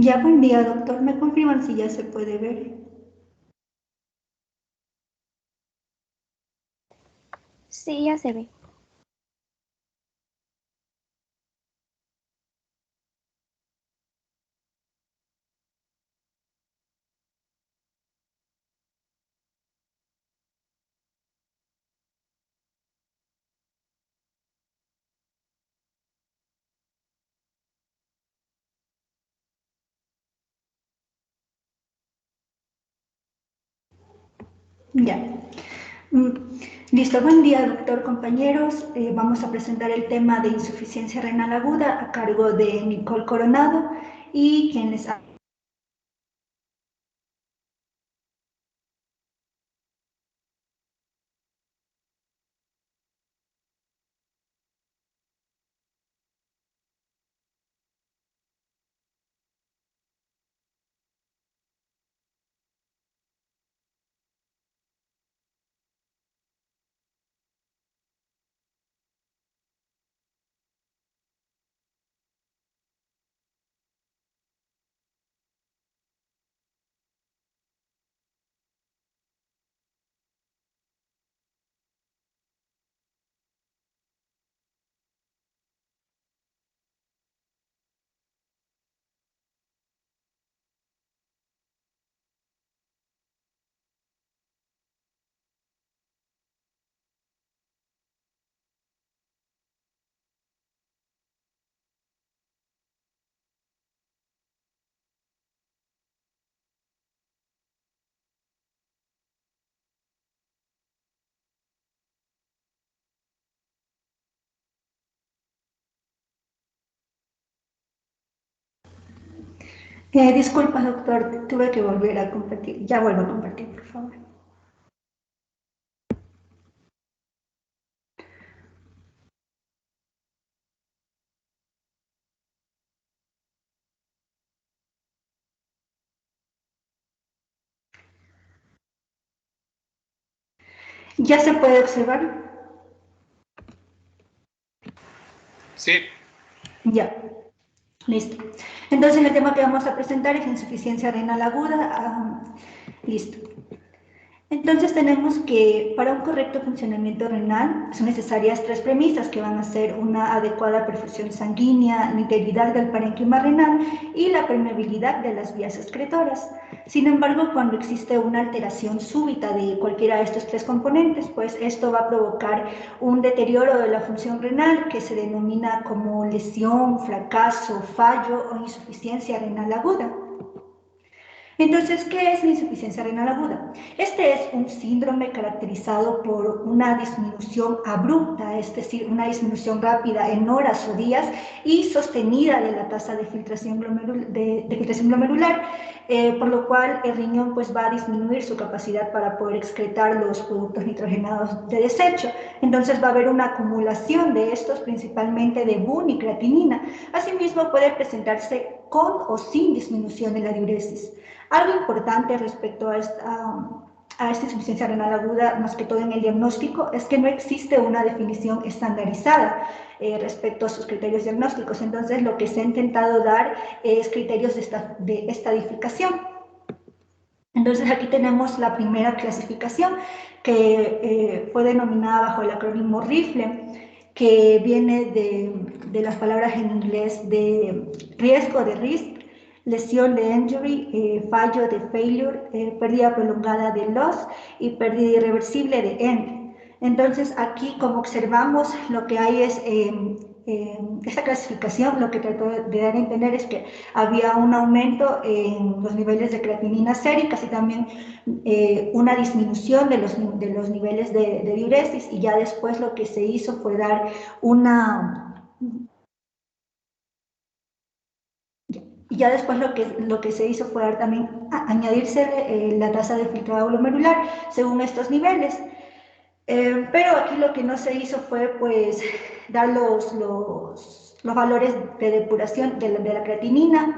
Ya, buen día, doctor. ¿Me confirman si ya se puede ver? Sí, ya se ve. Ya. Mm, Listo, buen día, doctor, compañeros. Vamos a presentar el tema de insuficiencia renal aguda a cargo de Nicole Coronado y quienes... disculpa, doctor, tuve que volver a compartir. Ya vuelvo a compartir, por favor. ¿Ya se puede observar? Sí. Ya. Listo. Entonces, el tema que vamos a presentar es insuficiencia renal aguda. Listo. Entonces tenemos que para un correcto funcionamiento renal son necesarias tres premisas que van a ser una adecuada perfusión sanguínea, la integridad del parénquima renal y la permeabilidad de las vías excretoras. Sin embargo, cuando existe una alteración súbita de cualquiera de estos tres componentes, pues esto va a provocar un deterioro de la función renal que se denomina como lesión, fracaso, fallo o insuficiencia renal aguda. Entonces, ¿qué es la insuficiencia renal aguda? Este es un síndrome caracterizado por una disminución abrupta, es decir, una disminución rápida en horas o días y sostenida de la tasa de filtración, glomerular, por lo cual el riñón pues, va a disminuir su capacidad para poder excretar los productos nitrogenados de desecho. Entonces va a haber una acumulación de estos, principalmente de BUN y creatinina. Asimismo, puede presentarse con o sin disminución de la diuresis. Algo importante respecto a esta insuficiencia renal aguda, más que todo en el diagnóstico, es que no existe una definición estandarizada respecto a sus criterios diagnósticos. Entonces, lo que se ha intentado dar es criterios de estadificación. Entonces, aquí tenemos la primera clasificación que fue denominada bajo el acrónimo RIFLE, que viene de las palabras en inglés de riesgo, de risk, lesión de injury, fallo de failure, pérdida prolongada de loss y pérdida irreversible de end. Entonces, aquí, como observamos, lo que hay es esta clasificación, lo que trató de dar a entender es que había un aumento en los niveles de creatinina séricas y también una disminución de los niveles de diuresis, y ya después lo que se hizo fue dar y ya después lo que se hizo fue dar también añadirse la tasa de filtrado glomerular según estos niveles. Pero aquí lo que no se hizo fue pues dar los valores de depuración de la creatinina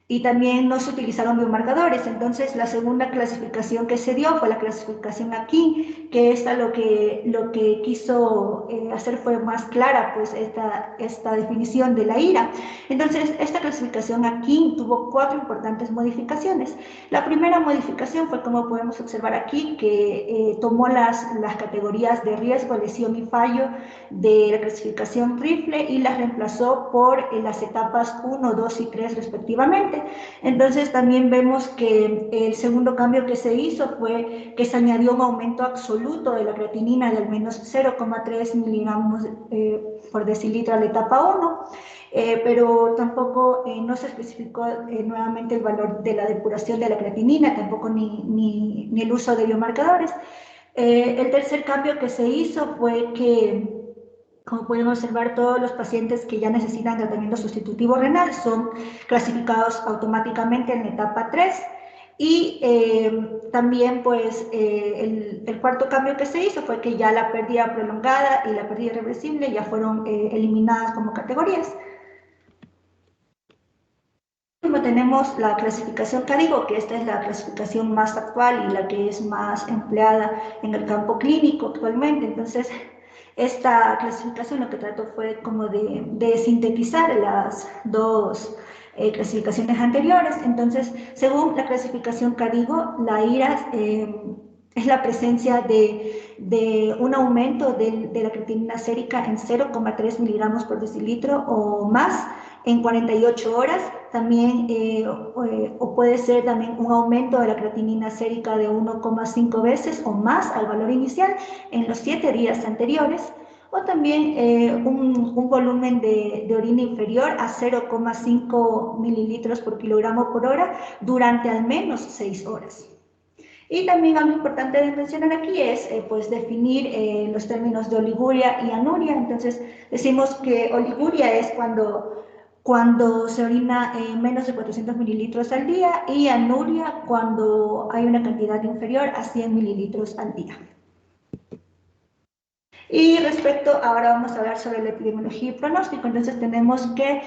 y también no se utilizaron biomarcadores. Entonces, la segunda clasificación que se dio fue la clasificación aquí, que esta lo que quiso hacer fue más clara, pues, esta definición de la ira. Entonces, esta clasificación aquí tuvo 4 importantes modificaciones. La primera modificación fue, como podemos observar aquí, que tomó las categorías de riesgo, lesión y fallo de la clasificación triple y las reemplazó por las etapas 1, 2 y 3 respectivamente. Entonces también vemos que el segundo cambio que se hizo fue que se añadió un aumento absoluto de la creatinina de al menos 0,3 miligramos por decilitro a la etapa 1, pero tampoco no se especificó nuevamente el valor de la depuración de la creatinina, tampoco ni el uso de biomarcadores. El tercer cambio que se hizo fue que, como pueden observar, todos los pacientes que ya necesitan tratamiento sustitutivo renal son clasificados automáticamente en la etapa 3. Y también, pues, el cuarto cambio que se hizo fue que ya la pérdida prolongada y la pérdida irreversible ya fueron eliminadas como categorías. Tenemos la clasificación CADIGO, que esta es la clasificación más actual y la que es más empleada en el campo clínico actualmente. Entonces, esta clasificación lo que trató fue como de sintetizar las dos clasificaciones anteriores. Entonces, según la clasificación CADIGO, la IRA es la presencia de un aumento de la creatinina sérica en 0,3 miligramos por decilitro o más en 48 horas. También, o puede ser también un aumento de la creatinina sérica de 1,5 veces o más al valor inicial en los 7 días anteriores, o también un volumen de orina inferior a 0,5 mililitros por kilogramo por hora durante al menos 6 horas. Y también algo importante de mencionar aquí es pues definir los términos de oliguria y anuria. Entonces decimos que oliguria es cuando se orina menos de 400 mililitros al día, y anuria cuando hay una cantidad inferior a 100 mililitros al día. Y ahora vamos a hablar sobre la epidemiología y pronóstico. Entonces tenemos que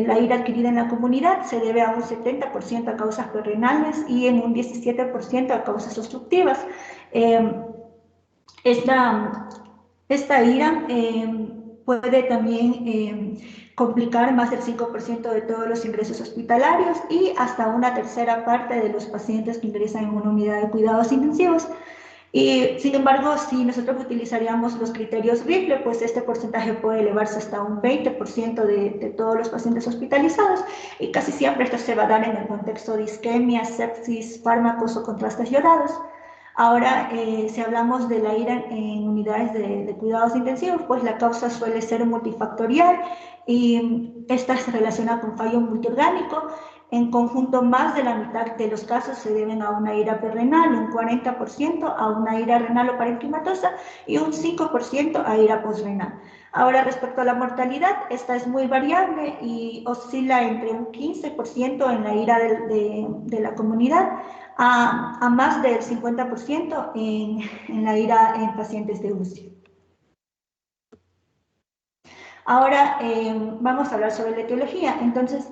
la ira adquirida en la comunidad se debe a un 70% a causas renales y en un 17% a causas obstructivas. Esta ira puede también complicar más del 5% de todos los ingresos hospitalarios y hasta una tercera parte de los pacientes que ingresan en una unidad de cuidados intensivos. Y sin embargo, si nosotros utilizaríamos los criterios Rifle, pues este porcentaje puede elevarse hasta un 20% de todos los pacientes hospitalizados, y casi siempre esto se va a dar en el contexto de isquemia, sepsis, fármacos o contrastes yodados. Ahora, si hablamos de la ira en unidades de cuidados intensivos, pues la causa suele ser multifactorial y esta se relaciona con fallo multiorgánico. En conjunto, más de la mitad de los casos se deben a una ira perrenal, un 40% a una ira renal o parenquimatosa y un 5% a ira posrenal. Ahora, respecto a la mortalidad, esta es muy variable y oscila entre un 15% en la ira de la comunidad a más del 50% en la ira en pacientes de UCI. Ahora vamos a hablar sobre la etiología. Entonces,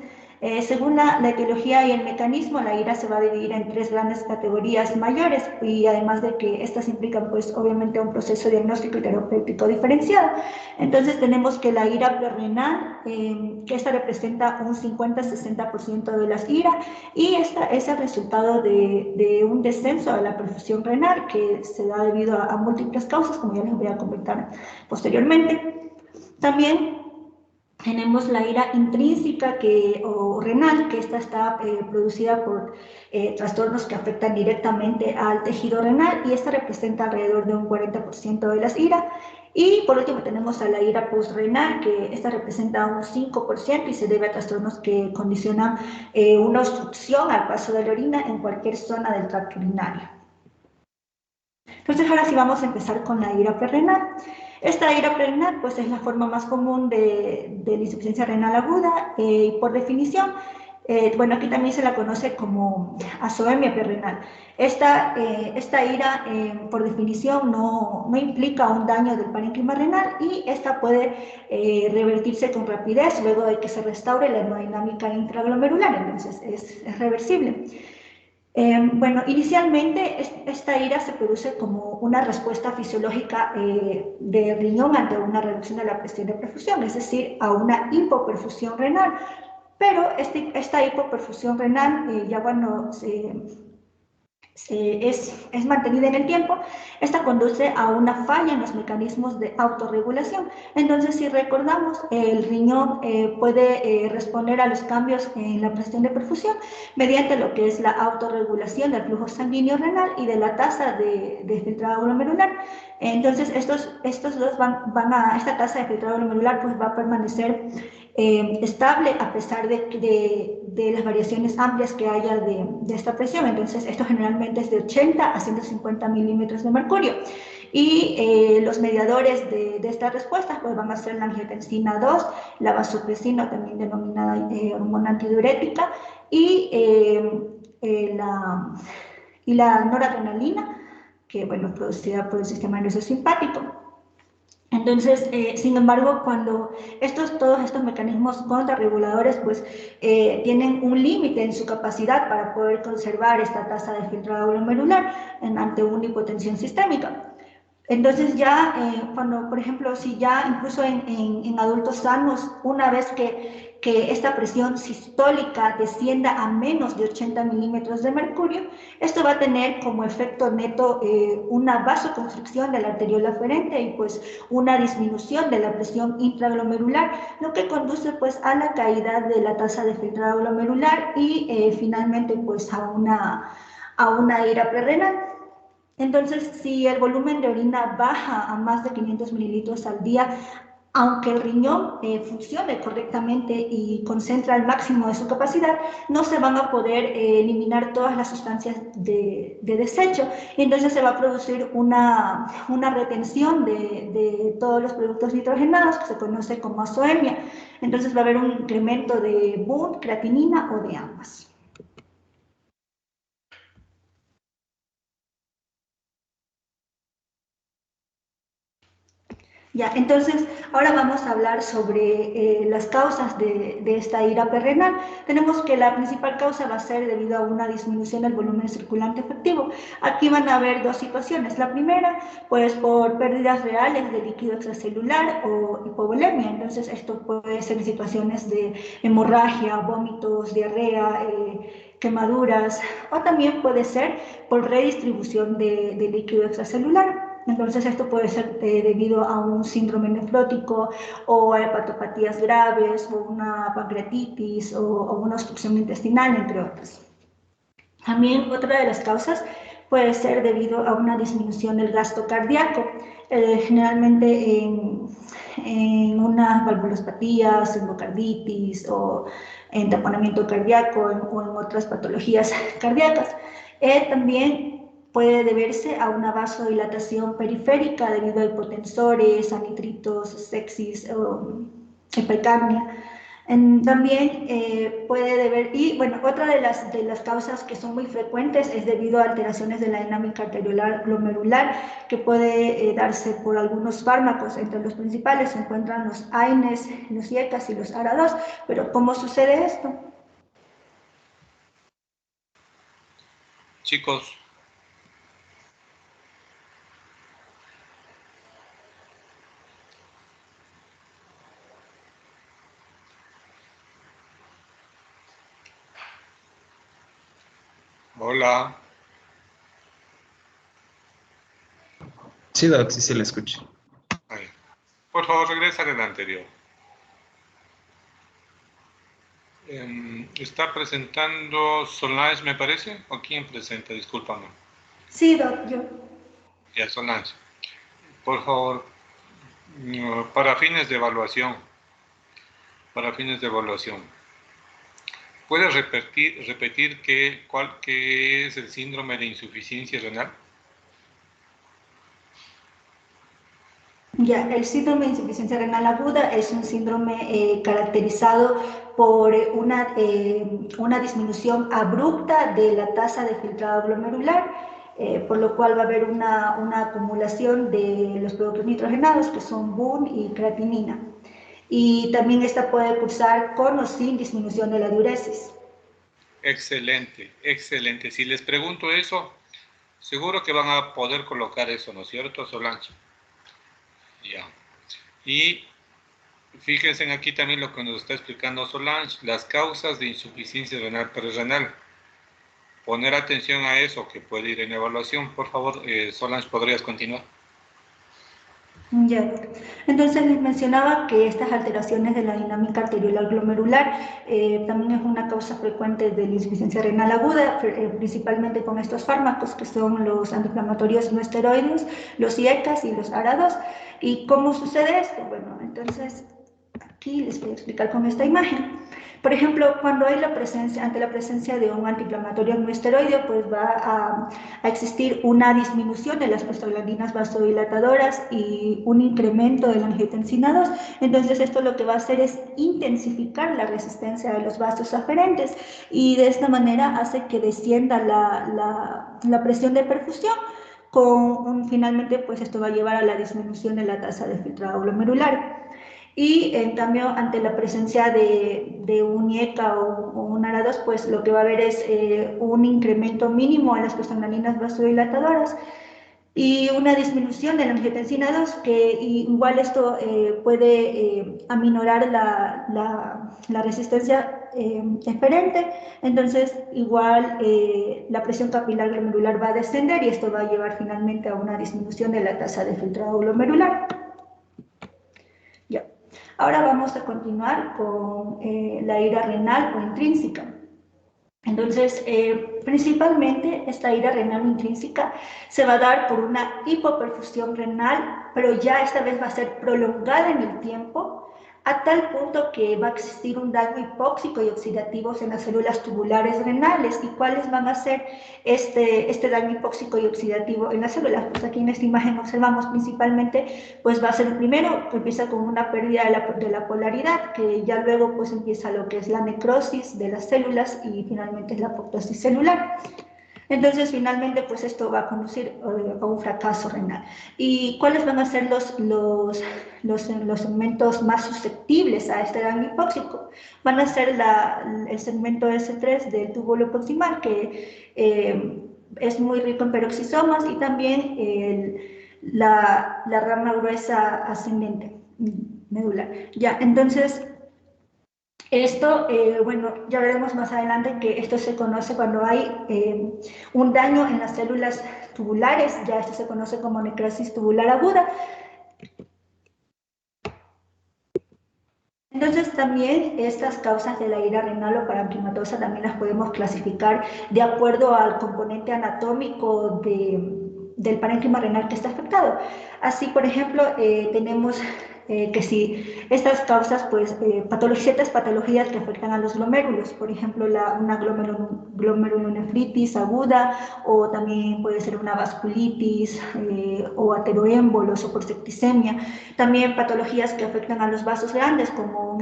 según la etiología y el mecanismo, la ira se va a dividir en 3 grandes categorías mayores, y además de que estas implican, pues, obviamente un proceso diagnóstico y terapéutico diferenciado. Entonces tenemos que la ira prerrenal, que esta representa un 50-60% de las IRA, y esta es el resultado de un descenso de la perfusión renal que se da debido a múltiples causas, como ya les voy a comentar posteriormente. También tenemos la ira intrínseca o renal, que esta está producida por trastornos que afectan directamente al tejido renal, y esta representa alrededor de un 40% de las IRA. Y por último tenemos a la ira postrenal, que esta representa un 5% y se debe a trastornos que condicionan una obstrucción al paso de la orina en cualquier zona del tracto urinario. Entonces, ahora sí vamos a empezar con la ira prerrenal. Esta ira prerrenal, pues, es la forma más común de insuficiencia renal aguda, y por definición Bueno, aquí también se la conoce como azoemia perrenal. Esta ira, por definición, no implica un daño del parénquima renal y esta puede revertirse con rapidez luego de que se restaure la hemodinámica intraglomerular, entonces es reversible. Bueno, inicialmente esta ira se produce como una respuesta fisiológica del riñón ante una reducción de la presión de perfusión, es decir, a una hipoperfusión renal. Pero esta hipoperfusión renal, ya cuando es mantenida en el tiempo, esta conduce a una falla en los mecanismos de autorregulación. Entonces, si recordamos, el riñón puede responder a los cambios en la presión de perfusión mediante lo que es la autorregulación del flujo sanguíneo renal y de la tasa de filtrado glomerular. Entonces, estos dos esta tasa de filtrado glomerular pues va a permanecer estable a pesar de las variaciones amplias que haya de esta presión. Entonces, esto generalmente es de 80 a 150 milímetros de mercurio. Y los mediadores de estas respuestas pues, van a ser la angiotensina 2, la vasopresina, también denominada hormona antidiurética, y la noradrenalina, que bueno, producida por el sistema nervioso simpático. Entonces, sin embargo, cuando todos estos mecanismos contrarreguladores pues, tienen un límite en su capacidad para poder conservar esta tasa de filtrado glomerular ante una hipotensión sistémica. Entonces ya cuando, por ejemplo, si ya incluso en adultos sanos, una vez que esta presión sistólica descienda a menos de 80 milímetros de mercurio, esto va a tener como efecto neto una vasoconstricción de la arteriola aferente y pues una disminución de la presión intraglomerular, lo que conduce pues a la caída de la tasa de filtrado glomerular y finalmente pues a una ira prerrenal. Entonces, si el volumen de orina baja a más de 500 mililitros al día, aunque el riñón funcione correctamente y concentra el máximo de su capacidad, no se van a poder eliminar todas las sustancias de desecho. Y entonces se va a producir una retención de todos los productos nitrogenados, que se conoce como azoemia. Entonces va a haber un incremento de BUN, creatinina o de ambas. Ya, entonces, ahora vamos a hablar sobre las causas de esta ira perrenal. Tenemos que la principal causa va a ser debido a una disminución del volumen circulante efectivo. Aquí van a haber dos situaciones. La primera, pues por pérdidas reales de líquido extracelular o hipovolemia. Entonces, esto puede ser en situaciones de hemorragia, vómitos, diarrea, quemaduras, o también puede ser por redistribución de líquido extracelular. Entonces, esto puede ser debido a un síndrome nefrótico o a hepatopatías graves o una pancreatitis o una obstrucción intestinal, entre otras. También otra de las causas puede ser debido a una disminución del gasto cardíaco, generalmente en unas valvulospatías, endocarditis o en taponamiento cardíaco o en otras patologías cardíacas. También puede deberse a una vasodilatación periférica debido a hipotensores, a nitritos, sepsis o hipercapnia. También puede deber, y bueno, otra de las causas que son muy frecuentes es debido a alteraciones de la dinámica arteriolar glomerular que puede darse por algunos fármacos. Entre los principales se encuentran los AINES, los IECAS y los ARA2. Pero ¿cómo sucede esto? Chicos, hola. Sí, Doc, sí se le escucha. Ahí. Por favor, regresa del anterior. ¿Está presentando Solange, me parece? ¿O quién presenta? Discúlpame. Sí, Doc, yo. Ya, Solange. Por favor, para fines de evaluación, ¿puedes repetir qué es el síndrome de insuficiencia renal? Ya, el síndrome de insuficiencia renal aguda es un síndrome caracterizado por una disminución abrupta de la tasa de filtrado glomerular, por lo cual va a haber una acumulación de los productos nitrogenados, que son BUN y creatinina. Y también esta puede cursar con o sin disminución de la diuresis. Excelente, excelente. Si les pregunto eso, seguro que van a poder colocar eso, ¿no es cierto, Solange? Ya. Y fíjense aquí también lo que nos está explicando Solange, las causas de insuficiencia renal prerrenal. Poner atención a eso que puede ir en evaluación. Por favor, Solange, ¿podrías continuar? Ya. Entonces les mencionaba que estas alteraciones de la dinámica arteriolar glomerular también es una causa frecuente de la insuficiencia renal aguda, principalmente con estos fármacos que son los antiinflamatorios no esteroides, los IECAs y los ARA2. ¿Y cómo sucede esto? Bueno, entonces aquí les voy a explicar con esta imagen. Por ejemplo, cuando hay ante la presencia de un antiinflamatorio no esteroideo, pues va a existir una disminución de las prostaglandinas vasodilatadoras y un incremento de la angiotensina 2. Entonces, esto lo que va a hacer es intensificar la resistencia de los vasos aferentes y de esta manera hace que descienda la presión de perfusión. Finalmente, pues esto va a llevar a la disminución de la tasa de filtrado glomerular. Y en cambio, ante la presencia de un IECA o un ARA2, pues lo que va a haber es un incremento mínimo en las prostaglandinas vasodilatadoras y una disminución de la angiotensina 2, que igual esto puede aminorar la resistencia eferente. Entonces, igual la presión capilar glomerular va a descender y esto va a llevar finalmente a una disminución de la tasa de filtrado glomerular. Ya. Ahora vamos a continuar con la ira renal o intrínseca. Entonces, principalmente esta ira renal o intrínseca se va a dar por una hipoperfusión renal, pero ya esta vez va a ser prolongada en el tiempo, a tal punto que va a existir un daño hipóxico y oxidativo en las células tubulares renales. ¿Y cuáles van a ser este daño hipóxico y oxidativo en las células? Pues aquí en esta imagen observamos principalmente, pues va a ser primero que empieza con una pérdida de la polaridad, que ya luego pues empieza lo que es la necrosis de las células y finalmente es la apoptosis celular. Entonces, finalmente, pues esto va a conducir a un fracaso renal. ¿Y cuáles van a ser los segmentos más susceptibles a este daño hipóxico? Van a ser el segmento S3 del túbulo proximal, que es muy rico en peroxisomas, y también la rama gruesa ascendente medular. Ya, entonces, esto, bueno, ya veremos más adelante que esto se conoce cuando hay un daño en las células tubulares, ya esto se conoce como necrosis tubular aguda. Entonces, también estas causas de la ira renal o parenquimatosa también las podemos clasificar de acuerdo al componente anatómico del parénquima renal que está afectado. Así, por ejemplo, tenemos que si estas causas, pues, ciertas patologías que afectan a los glomérulos, por ejemplo, una glomerulonefritis aguda, o también puede ser una vasculitis o ateroémbolos o por septicemia. También patologías que afectan a los vasos grandes, como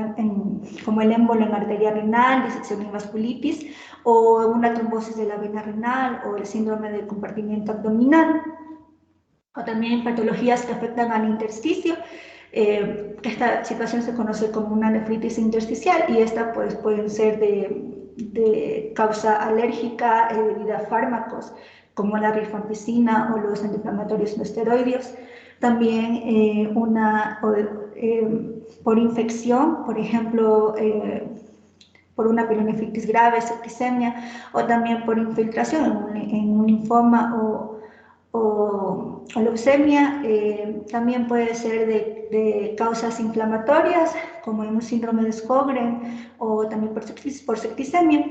el émbolo en arteria renal, disección y vasculitis, o una trombosis de la vena renal, o el síndrome del compartimiento abdominal, o también patologías que afectan al intersticio. Esta situación se conoce como una nefritis intersticial, y esta pues pueden ser de causa alérgica debido a fármacos como la rifampicina o los antiinflamatorios no esteroideos. También por infección, por ejemplo, por una pielonefritis grave, septicemia, o también por infiltración en un linfoma o leucemia. También puede ser de causas inflamatorias, como en un síndrome de Sjögren, o también por septicemia.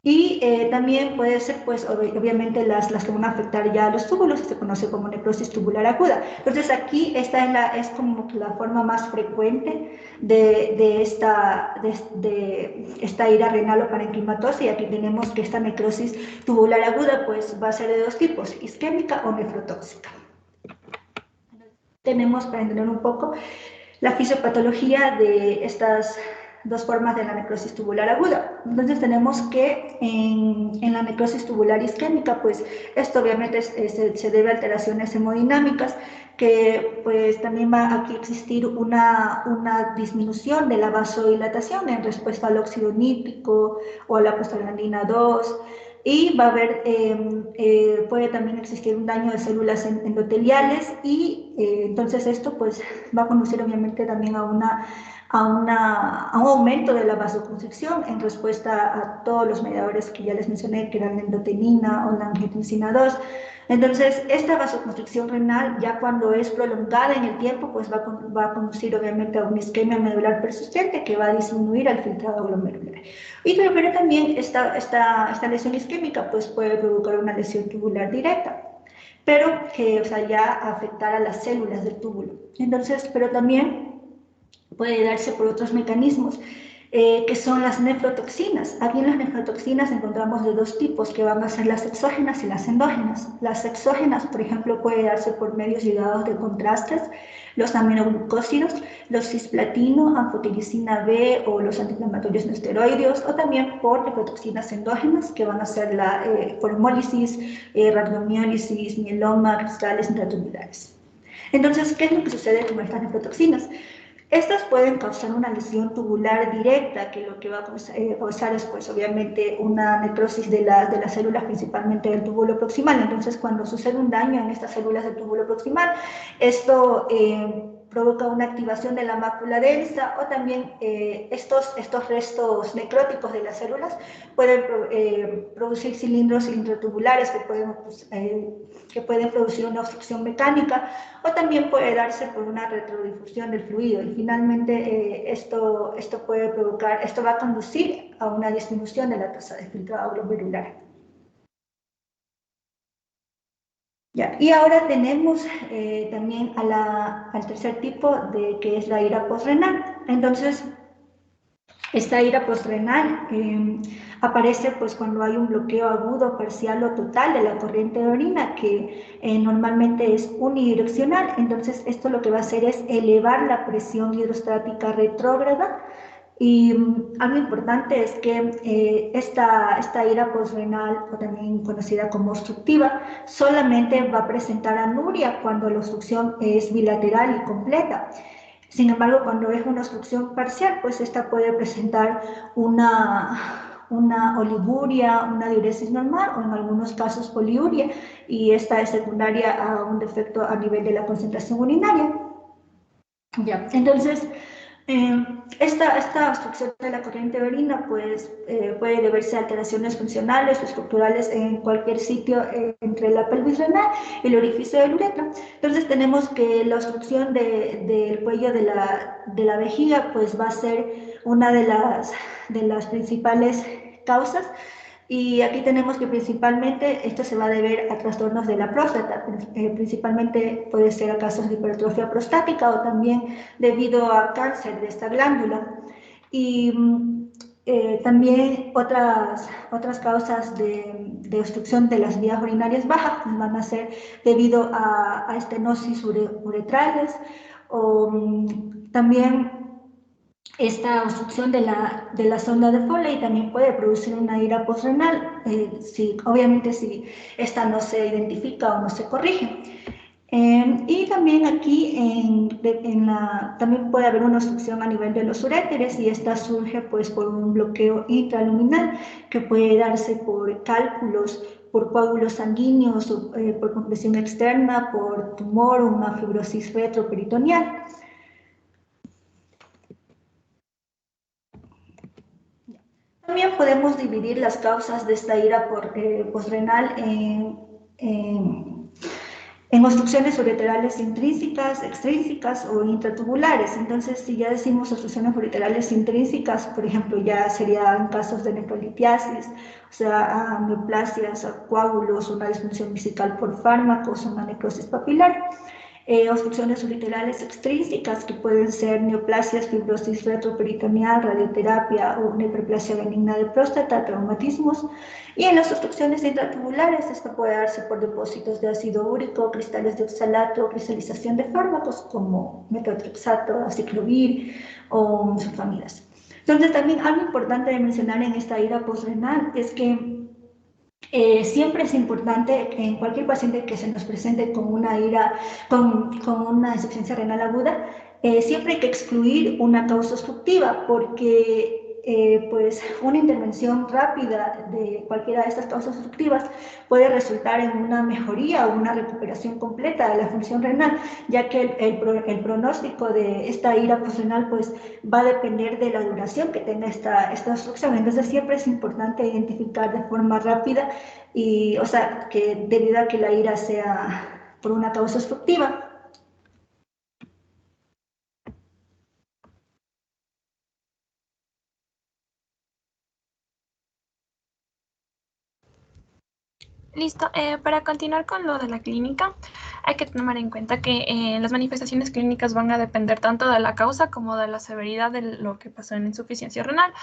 Y también puede ser, pues, obviamente, las que van a afectar ya a los túbulos, que se conoce como necrosis tubular aguda. Entonces, aquí es como la forma más frecuente de esta ira renal o parenquimatosa, y aquí tenemos que esta necrosis tubular aguda, pues, va a ser de dos tipos: isquémica o nefrotóxica. tenemos, para entender un poco, la fisiopatología de estas dos formas de la necrosis tubular aguda. Entonces tenemos que en la necrosis tubular isquémica, pues esto obviamente se debe a alteraciones hemodinámicas, que pues también va a existir una disminución de la vasodilatación en respuesta al óxido nítrico o a la prostaglandina 2, y va a haber, puede también existir un daño de células endoteliales y entonces esto pues va a conducir obviamente también a un aumento de la vasoconstricción en respuesta a todos los mediadores que ya les mencioné, que eran la endotenina o la angiotensina 2. Entonces, esta vasoconstricción renal, ya cuando es prolongada en el tiempo, pues va a conducir obviamente a una isquemia medular persistente que va a disminuir el filtrado glomerular. Pero también esta lesión isquémica pues puede provocar una lesión tubular directa, pero que ya afectar a las células del túbulo. Entonces, pero también puede darse por otros mecanismos, que son las nefrotoxinas. Aquí en las nefrotoxinas encontramos de dos tipos, que van a ser las exógenas y las endógenas. Las exógenas, por ejemplo, puede darse por medios ligados de contrastes, los aminoglucósidos, los cisplatino, anfotericina B o los antiinflamatorios no esteroideos, o también por nefrotoxinas endógenas, que van a ser por hemólisis, rhabdomiólisis, mieloma, cristales intratubulares. Entonces, ¿qué es lo que sucede con estas nefrotoxinas? Estas pueden causar una lesión tubular directa, que lo que va a causar es, pues, obviamente, una necrosis de las células, principalmente del túbulo proximal. Entonces, cuando sucede un daño en estas células del túbulo proximal, esto provoca una activación de la mácula densa, o también estos restos necróticos de las células pueden producir cilindros cilindrotubulares que pueden producir una obstrucción mecánica, o también puede darse por una retrodifusión del fluido. Y finalmente esto va a conducir a una disminución de la tasa de filtrado glomerular. Ya, y ahora tenemos también al tercer tipo, que es la ira postrenal. Entonces, esta ira postrenal aparece pues cuando hay un bloqueo agudo, parcial o total de la corriente de orina, que normalmente es unidireccional. Entonces, esto lo que va a hacer es elevar la presión hidrostática retrógrada. Y algo importante es que esta ira postrenal, o también conocida como obstructiva, solamente va a presentar anuria cuando la obstrucción es bilateral y completa. Sin embargo, cuando es una obstrucción parcial, pues esta puede presentar una oliguria, una diuresis normal, o en algunos casos poliuria, y esta es secundaria a un defecto a nivel de la concentración urinaria. Ya, entonces, esta obstrucción de la corriente de orina pues, puede deberse a alteraciones funcionales o estructurales en cualquier sitio entre la pelvis renal y el orificio del uretra. Entonces tenemos que la obstrucción del cuello de la vejiga pues, va a ser una de las principales causas. Y aquí tenemos que principalmente esto se va a deber a trastornos de la próstata, principalmente puede ser a casos de hipertrofia prostática, o también debido a cáncer de esta glándula. Y también otras causas de obstrucción de las vías urinarias bajas van a ser debido a estenosis uretrales, o también esta obstrucción de la sonda de Foley también puede producir una ira postrenal, obviamente si esta no se identifica o no se corrige. Y también aquí también puede haber una obstrucción a nivel de los uréteres, y esta surge pues por un bloqueo intraluminal que puede darse por cálculos, por coágulos sanguíneos, o, por compresión externa, por tumor o una fibrosis retroperitoneal. También podemos dividir las causas de esta ira postrenal en obstrucciones ureterales intrínsecas, extrínsecas o intratubulares. Entonces, si ya decimos obstrucciones ureterales intrínsecas, por ejemplo, ya serían casos de nefrolitiasis, o sea, neoplasias, coágulos, una disfunción vesical por fármacos, una necrosis papilar. obstrucciones ureterales extrínsecas, que pueden ser neoplasias, fibrosis retroperitoneal, radioterapia o neoplasia benigna de próstata, traumatismos. Y en las obstrucciones intratubulares, esto puede darse por depósitos de ácido úrico, cristales de oxalato, cristalización de fármacos como metotrexato, aciclovir o sulfamidas. Entonces, también algo importante de mencionar en esta ira postrenal es que siempre es importante que en cualquier paciente que se nos presente con una ira, con una insuficiencia renal aguda, siempre hay que excluir una causa obstructiva, porque pues una intervención rápida de cualquiera de estas causas obstructivas puede resultar en una mejoría o una recuperación completa de la función renal, ya que el pronóstico de esta ira postrenal pues va a depender de la duración que tenga esta obstrucción. Entonces siempre es importante identificar de forma rápida y, o sea, que debido a que la ira sea por una causa obstructiva. Listo. Para continuar con lo de la clínica, hay que tomar en cuenta que las manifestaciones clínicas van a depender tanto de la causa como de la severidad de lo que pasó en insuficiencia renal.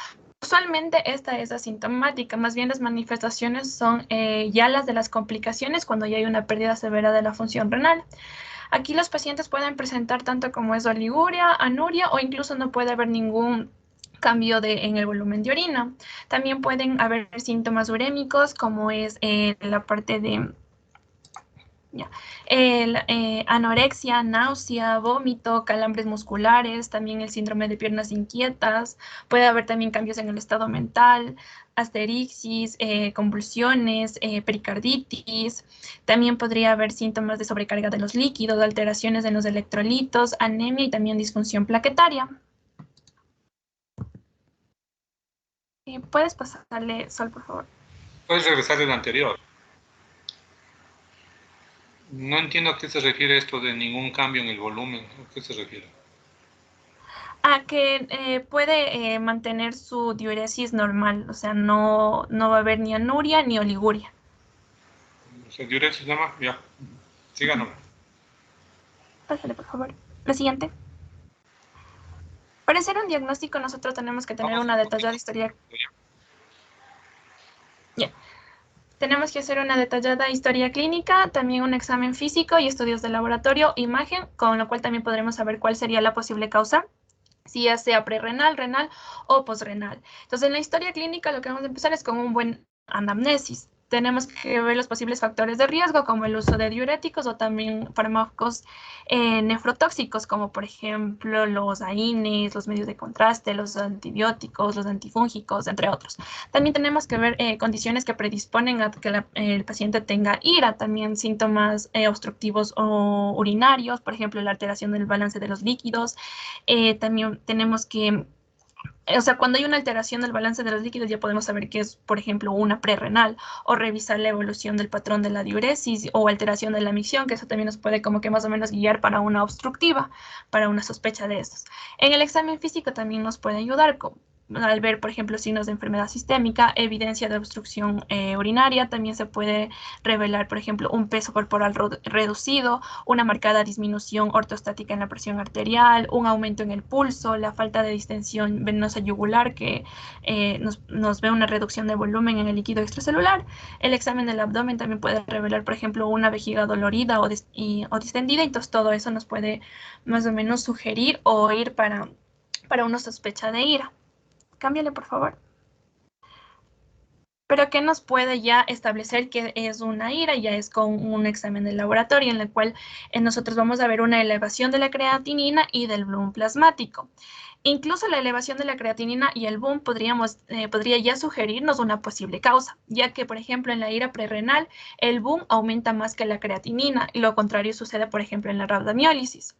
Usualmente esta es asintomática, más bien las manifestaciones son ya las de las complicaciones cuando ya hay una pérdida severa de la función renal. Aquí los pacientes pueden presentar tanto como es oliguria, anuria o incluso no puede haber ningún cambio en el volumen de orina. También pueden haber síntomas urémicos como es la parte de anorexia, náusea, vómito, calambres musculares, también el síndrome de piernas inquietas. Puede haber también cambios en el estado mental, asterixis, convulsiones, pericarditis. También podría haber síntomas de sobrecarga de los líquidos, alteraciones en los electrolitos, anemia y también disfunción plaquetaria. ¿Puedes pasarle, Sol, por favor? Puedes regresar del anterior. No entiendo a qué se refiere esto de ningún cambio en el volumen. ¿A qué se refiere? A que puede mantener su diuresis normal, o sea, no va a haber ni anuria ni oliguria. O sea, diuresis nada más, ya. Siga nomás. Pásale, por favor. La siguiente. Para hacer un diagnóstico nosotros tenemos que tener una detallada historia. Tenemos que hacer una detallada historia clínica, también un examen físico y estudios de laboratorio, imagen, con lo cual también podremos saber cuál sería la posible causa, si ya sea prerrenal, renal o posrenal. Entonces, en la historia clínica lo que vamos a empezar es con un buen anamnesis. Tenemos que ver los posibles factores de riesgo, como el uso de diuréticos o también fármacos nefrotóxicos, como por ejemplo los AINES, los medios de contraste, los antibióticos, los antifúngicos, entre otros. También tenemos que ver condiciones que predisponen a que el paciente tenga ira, también síntomas obstructivos o urinarios, por ejemplo, la alteración del balance de los líquidos. También tenemos que o sea, cuando hay una alteración del balance de los líquidos ya podemos saber que es, por ejemplo, una prerrenal, o revisar la evolución del patrón de la diuresis o alteración de la micción, que eso también nos puede como que más o menos guiar para una obstructiva, para una sospecha de estos. En el examen físico también nos puede ayudar al ver, por ejemplo, signos de enfermedad sistémica, evidencia de obstrucción urinaria. También se puede revelar, por ejemplo, un peso corporal reducido, una marcada disminución ortostática en la presión arterial, un aumento en el pulso, la falta de distensión venosa yugular que nos ve una reducción de volumen en el líquido extracelular. El examen del abdomen también puede revelar, por ejemplo, una vejiga dolorida o distendida. Entonces, todo eso nos puede más o menos sugerir o ir para una sospecha de ira. Cámbiale, por favor. Pero ¿qué nos puede ya establecer que es una ira? Ya es con un examen de laboratorio en el cual nosotros vamos a ver una elevación de la creatinina y del boom plasmático. Incluso la elevación de la creatinina y el boom podría ya sugerirnos una posible causa, ya que, por ejemplo, en la ira prerrenal, el boom aumenta más que la creatinina, y lo contrario sucede, por ejemplo, en la rhabdomiólisis.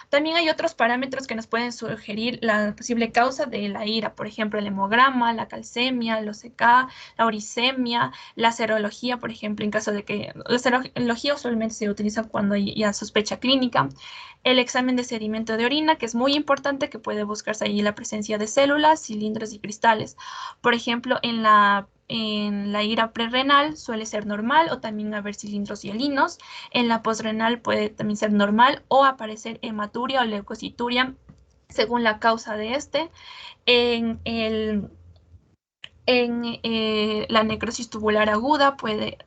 También hay otros parámetros que nos pueden sugerir la posible causa de la ira, por ejemplo, el hemograma, la calcemia, el OCK, la uricemia, la serología, por ejemplo, en caso de que la serología usualmente se utiliza cuando hay ya sospecha clínica, el examen de sedimento de orina, que es muy importante, que puede buscarse ahí la presencia de células, cilindros y cristales. Por ejemplo, en la en la ira prerrenal suele ser normal o también haber cilindros hialinos. En la posrenal puede también ser normal o aparecer hematuria o leucocituria según la causa de este. En la necrosis tubular aguda,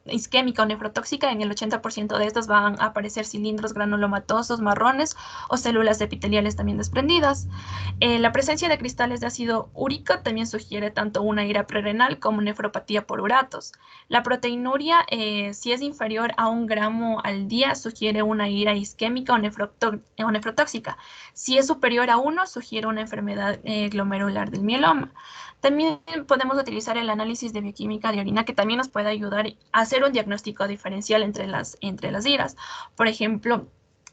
isquémica o nefrotóxica, en el 80% de estas van a aparecer cilindros granulomatosos marrones o células epiteliales también desprendidas. La presencia de cristales de ácido úrico también sugiere tanto una ira prerrenal como nefropatía por uratos. La proteinuria, si es inferior a 1 gramo al día, sugiere una ira isquémica o nefrotóxica. Si es superior a 1, sugiere una enfermedad glomerular del mieloma. También podemos utilizar el análisis de bioquímica de orina, que también nos puede ayudar a hacer un diagnóstico diferencial entre las iras. Por ejemplo,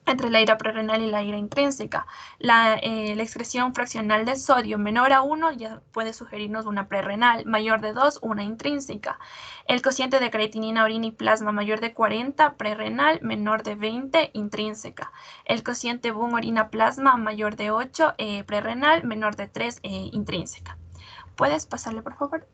entre la ira prerrenal y la ira intrínseca. La excreción fraccional de sodio menor a 1 ya puede sugerirnos una prerrenal, mayor de 2, una intrínseca. El cociente de creatinina, orina y plasma mayor de 40, prerrenal, menor de 20, intrínseca. El cociente BUN, orina, plasma mayor de 8, prerrenal, menor de 3, intrínseca. ¿Puedes pasarle, por favor?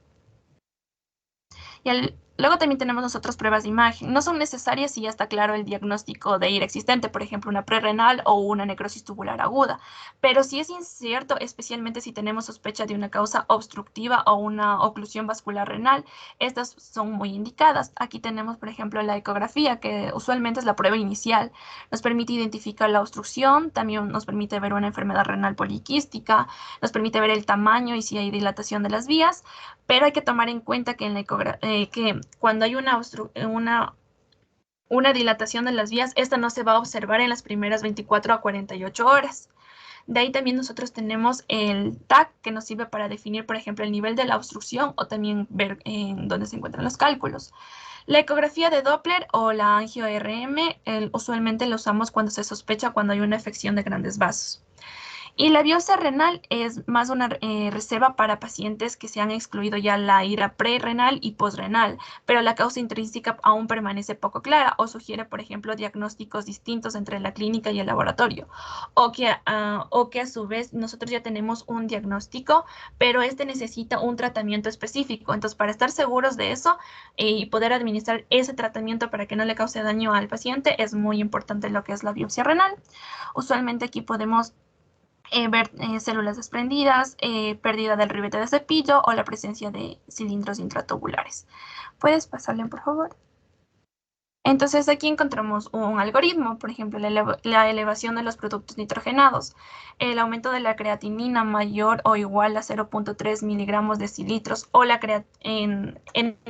Luego también tenemos nosotros pruebas de imagen. No son necesarias si ya está claro el diagnóstico de ira existente, por ejemplo, una prerrenal o una necrosis tubular aguda. Pero si es incierto, especialmente si tenemos sospecha de una causa obstructiva o una oclusión vascular renal, estas son muy indicadas. Aquí tenemos, por ejemplo, la ecografía, que usualmente es la prueba inicial. Nos permite identificar la obstrucción, también nos permite ver una enfermedad renal poliquística, nos permite ver el tamaño y si hay dilatación de las vías, pero hay que tomar en cuenta que en la que cuando hay una dilatación de las vías, esta no se va a observar en las primeras 24 a 48 horas. De ahí también nosotros tenemos el TAC, que nos sirve para definir, por ejemplo, el nivel de la obstrucción o también ver en dónde se encuentran los cálculos. La ecografía de Doppler o la angio-RM usualmente la usamos cuando se sospecha cuando hay una afección de grandes vasos. Y la biopsia renal es más una reserva para pacientes que se han excluido ya la ira prerrenal y posrenal, pero la causa intrínseca aún permanece poco clara o sugiere, por ejemplo, diagnósticos distintos entre la clínica y el laboratorio, o que a su vez nosotros ya tenemos un diagnóstico, pero este necesita un tratamiento específico. Entonces, para estar seguros de eso y poder administrar ese tratamiento para que no le cause daño al paciente, es muy importante lo que es la biopsia renal. Usualmente aquí podemos ver células desprendidas, pérdida del ribete de cepillo o la presencia de cilindros intratubulares. ¿Puedes pasarle, por favor? Entonces aquí encontramos un algoritmo, por ejemplo, la elevación de los productos nitrogenados, el aumento de la creatinina mayor o igual a 0.3 miligramos decilitros o en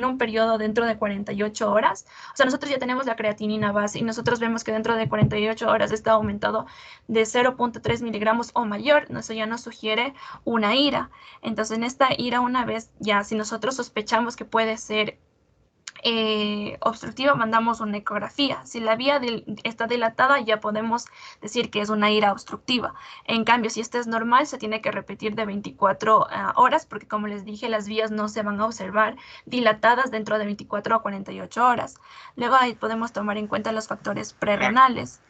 un periodo dentro de 48 horas. O sea, nosotros ya tenemos la creatinina base y nosotros vemos que dentro de 48 horas está aumentado de 0.3 miligramos o mayor. Eso ya nos sugiere una ira. Entonces, en esta ira, una vez ya, si nosotros sospechamos que puede ser obstructiva, mandamos una ecografía. Si la vía está dilatada, ya podemos decir que es una ira obstructiva. En cambio, si esta es normal, se tiene que repetir de 24 horas, porque como les dije, las vías no se van a observar dilatadas dentro de 24 a 48 horas. Luego ahí podemos tomar en cuenta los factores prerrenales.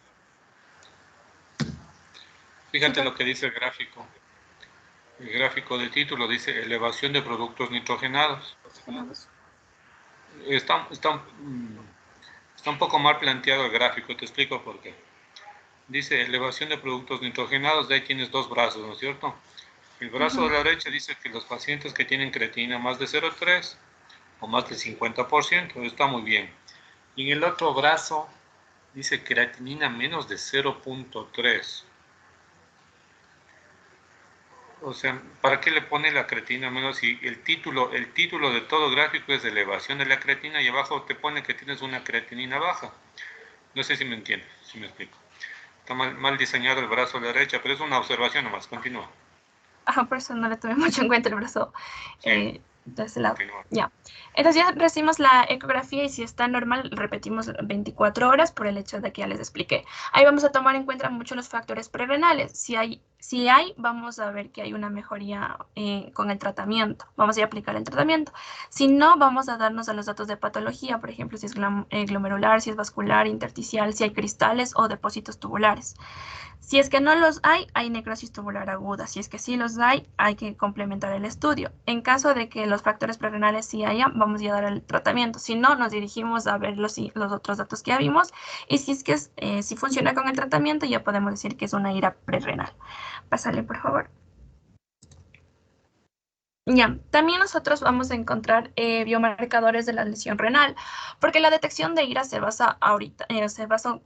Fíjate lo que dice el gráfico. El gráfico del título dice elevación de productos nitrogenados. Está un poco mal planteado el gráfico, te explico por qué. Dice elevación de productos nitrogenados, de ahí tienes dos brazos, ¿no es cierto? El brazo de la derecha dice que los pacientes que tienen creatinina más de 0.3 o más del 50%, está muy bien. Y en el otro brazo dice creatinina menos de 0.3. O sea, ¿para qué le pone la creatinina menos? Si el título de todo gráfico es elevación de la creatina y abajo te pone que tienes una creatinina baja. No sé si me entiendes, si me explico. Está mal diseñado el brazo de la derecha, pero es una observación nomás. Continúa. Por eso no le tomé mucho en cuenta el brazo Sí. de ese lado. Ya. Entonces ya recibimos la ecografía y si está normal, repetimos 24 horas por el hecho de que ya les expliqué. Ahí vamos a tomar en cuenta mucho los factores prerrenales. Si hay Si hay, vamos a ver que hay una mejoría con el tratamiento. Vamos a aplicar el tratamiento. Si no, vamos a darnos a los datos de patología, por ejemplo, si es glomerular, si es vascular, intersticial, si hay cristales o depósitos tubulares. Si es que no los hay necrosis tubular aguda. Si es que sí los hay que complementar el estudio. En caso de que los factores prerrenales sí hayan, vamos a dar el tratamiento. Si no, nos dirigimos a ver los otros datos que ya vimos. Y si es que si funciona con el tratamiento, ya podemos decir que es una ira prerrenal. Pásale, por favor. Ya, también nosotros vamos a encontrar biomarcadores de la lesión renal, porque la detección de IRA se basa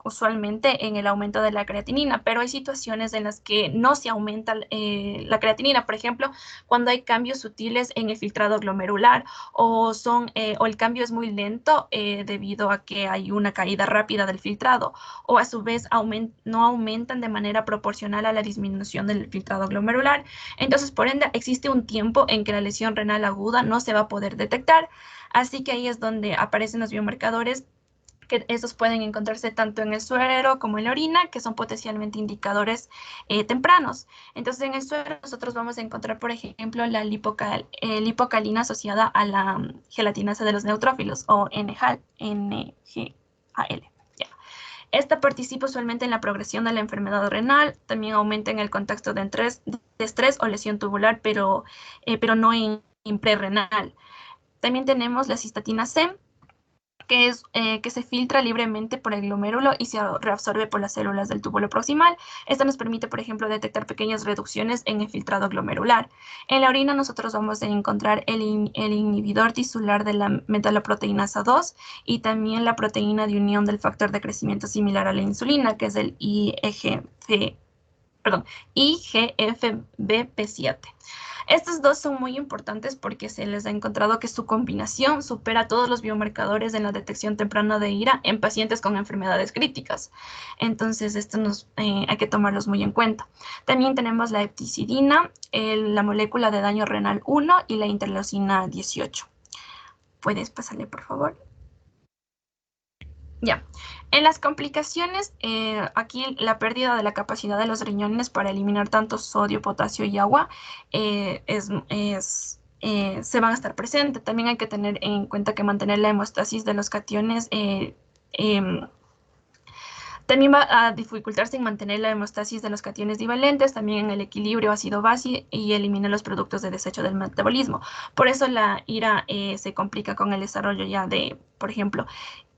usualmente en el aumento de la creatinina, pero hay situaciones en las que no se aumenta la creatinina, por ejemplo, cuando hay cambios sutiles en el filtrado glomerular o el cambio es muy lento debido a que hay una caída rápida del filtrado, o a su vez no aumentan de manera proporcional a la disminución del filtrado glomerular. Entonces, por ende, existe un tiempo en que la lesión renal aguda no se va a poder detectar. Así que ahí es donde aparecen los biomarcadores, que esos pueden encontrarse tanto en el suero como en la orina, que son potencialmente indicadores tempranos. Entonces, en el suero nosotros vamos a encontrar, por ejemplo, la lipocalina asociada a la gelatinasa de los neutrófilos, o NGAL. Esta participa usualmente en la progresión de la enfermedad renal, también aumenta en el contexto de estrés o lesión tubular, pero no en prerrenal. También tenemos la cistatina C, que se filtra libremente por el glomérulo y se reabsorbe por las células del túbulo proximal. Esta nos permite, por ejemplo, detectar pequeñas reducciones en el filtrado glomerular. En la orina nosotros vamos a encontrar el inhibidor tisular de la metaloproteinasa 2 y también la proteína de unión del factor de crecimiento similar a la insulina, que es el IGFBP7. Estos dos son muy importantes porque se les ha encontrado que su combinación supera todos los biomarcadores en la detección temprana de IRA en pacientes con enfermedades críticas. Entonces, hay que tomarlos muy en cuenta. También tenemos la heptizidina, la molécula de daño renal 1 y la interleucina 18. ¿Puedes pasarle, por favor? Ya. En las complicaciones, aquí la pérdida de la capacidad de los riñones para eliminar tanto sodio, potasio y agua se van a estar presentes. También hay que tener en cuenta que mantener la hemostasis de los cationes también va a dificultarse en mantener la hemostasis de los cationes divalentes, también en el equilibrio ácido-base y elimina los productos de desecho del metabolismo. Por eso la IRA se complica con el desarrollo ya de, por ejemplo,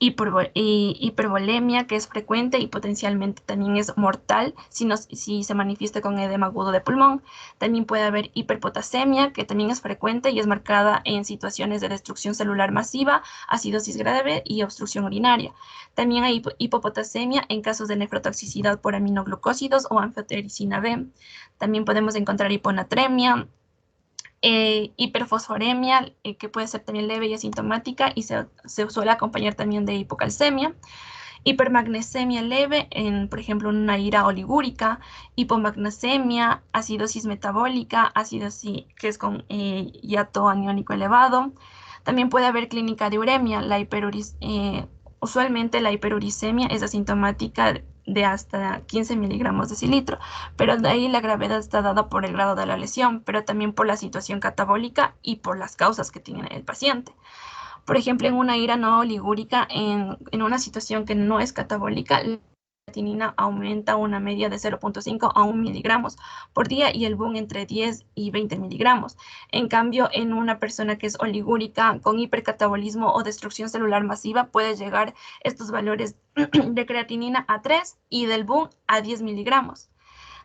hipervolemia, que es frecuente y potencialmente también es mortal si se manifiesta con edema agudo de pulmón. También puede haber hiperpotasemia, que también es frecuente y es marcada en situaciones de destrucción celular masiva, acidosis grave y obstrucción urinaria. También hay hipopotasemia en casos de nefrotoxicidad por aminoglucósidos o anfotericina B. También podemos encontrar hiponatremia, hiperfosforemia, que puede ser también leve y asintomática y se suele acompañar también de hipocalcemia. Hipermagnesemia leve, por ejemplo, en una ira oligúrica, hipomagnesemia, acidosis metabólica, acidosis que es con hiato aniónico elevado. También puede haber clínica de uremia, usualmente la hiperuricemia es asintomática de hasta 15 miligramos de cilitro, pero de ahí la gravedad está dada por el grado de la lesión, pero también por la situación catabólica y por las causas que tiene el paciente. Por ejemplo, en una ira no oligúrica, en una situación que no es catabólica, la creatinina aumenta una media de 0.5 a 1 miligramos por día y el boom entre 10 y 20 miligramos. En cambio, en una persona que es oligúrica con hipercatabolismo o destrucción celular masiva, puede llegar estos valores de creatinina a 3 y del boom a 10 miligramos.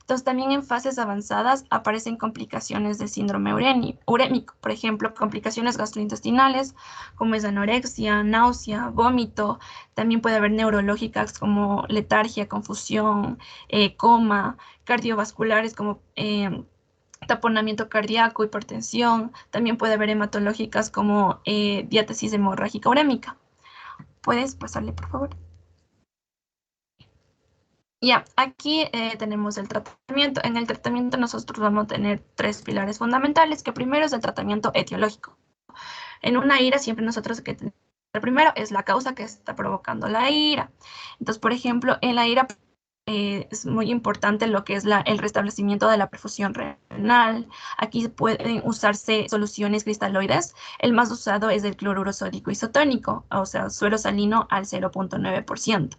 Entonces, también en fases avanzadas aparecen complicaciones del síndrome urémico, por ejemplo, complicaciones gastrointestinales, como es anorexia, náusea, vómito. También puede haber neurológicas como letargia, confusión, coma, cardiovasculares como taponamiento cardíaco, hipertensión. También puede haber hematológicas como diátesis hemorrágica urémica. ¿Puedes pasarle, por favor? Ya, aquí tenemos el tratamiento. En el tratamiento nosotros vamos a tener 3 pilares fundamentales, que primero es el tratamiento etiológico. En una ira siempre nosotros el primero es la causa que está provocando la ira. Entonces, por ejemplo, en la ira es muy importante lo que es el restablecimiento de la perfusión renal. Aquí pueden usarse soluciones cristaloides. El más usado es el cloruro sódico isotónico, o sea, suero salino al 0,9%.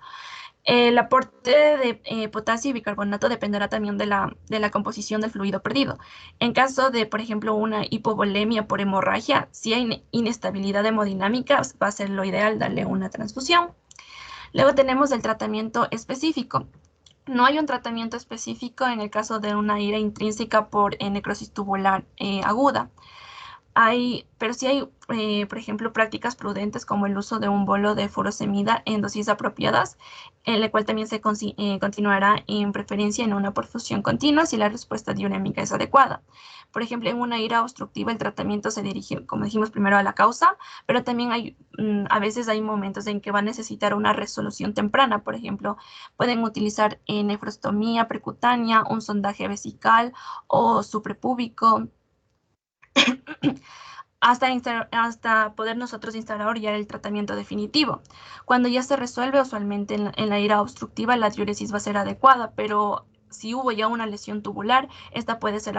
El aporte de potasio y bicarbonato dependerá también de la composición del fluido perdido. En caso de, por ejemplo, una hipovolemia por hemorragia, si hay inestabilidad hemodinámica, va a ser lo ideal darle una transfusión. Luego tenemos el tratamiento específico. No hay un tratamiento específico en el caso de una ira intrínseca por necrosis tubular aguda. Pero sí hay, por ejemplo, prácticas prudentes como el uso de un bolo de furosemida en dosis apropiadas, en la cual también se continuará en preferencia en una perfusión continua si la respuesta diurémica es adecuada. Por ejemplo, en una ira obstructiva el tratamiento se dirige, como dijimos, primero a la causa, pero también a veces hay momentos en que va a necesitar una resolución temprana. Por ejemplo, pueden utilizar nefrostomía percutánea, un sondaje vesical o suprapúbico, hasta poder nosotros instaurar ya el tratamiento definitivo. Cuando ya se resuelve, usualmente en la ira obstructiva, la diuresis va a ser adecuada, pero si hubo ya una lesión tubular, esta puede ser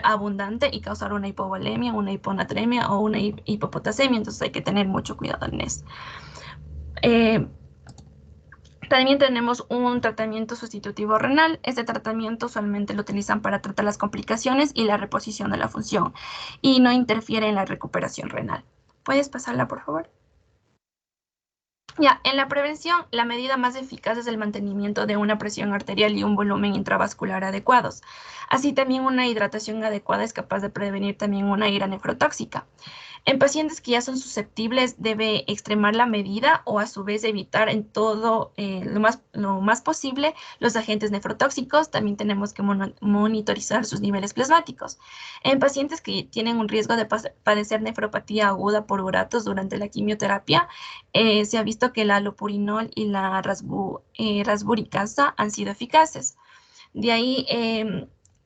abundante y causar una hipovolemia, una hiponatremia o una hipopotasemia, entonces hay que tener mucho cuidado en eso. También tenemos un tratamiento sustitutivo renal. Este tratamiento usualmente lo utilizan para tratar las complicaciones y la reposición de la función y no interfiere en la recuperación renal. ¿Puedes pasarla, por favor? Ya, en la prevención, la medida más eficaz es el mantenimiento de una presión arterial y un volumen intravascular adecuados. Así también una hidratación adecuada es capaz de prevenir también una ira nefrotóxica. En pacientes que ya son susceptibles, debe extremar la medida o a su vez evitar en todo lo más posible los agentes nefrotóxicos. También tenemos que monitorizar sus niveles plasmáticos. En pacientes que tienen un riesgo de padecer nefropatía aguda por uratos durante la quimioterapia, se ha visto que la allopurinol y la rasburicasa han sido eficaces. De ahí,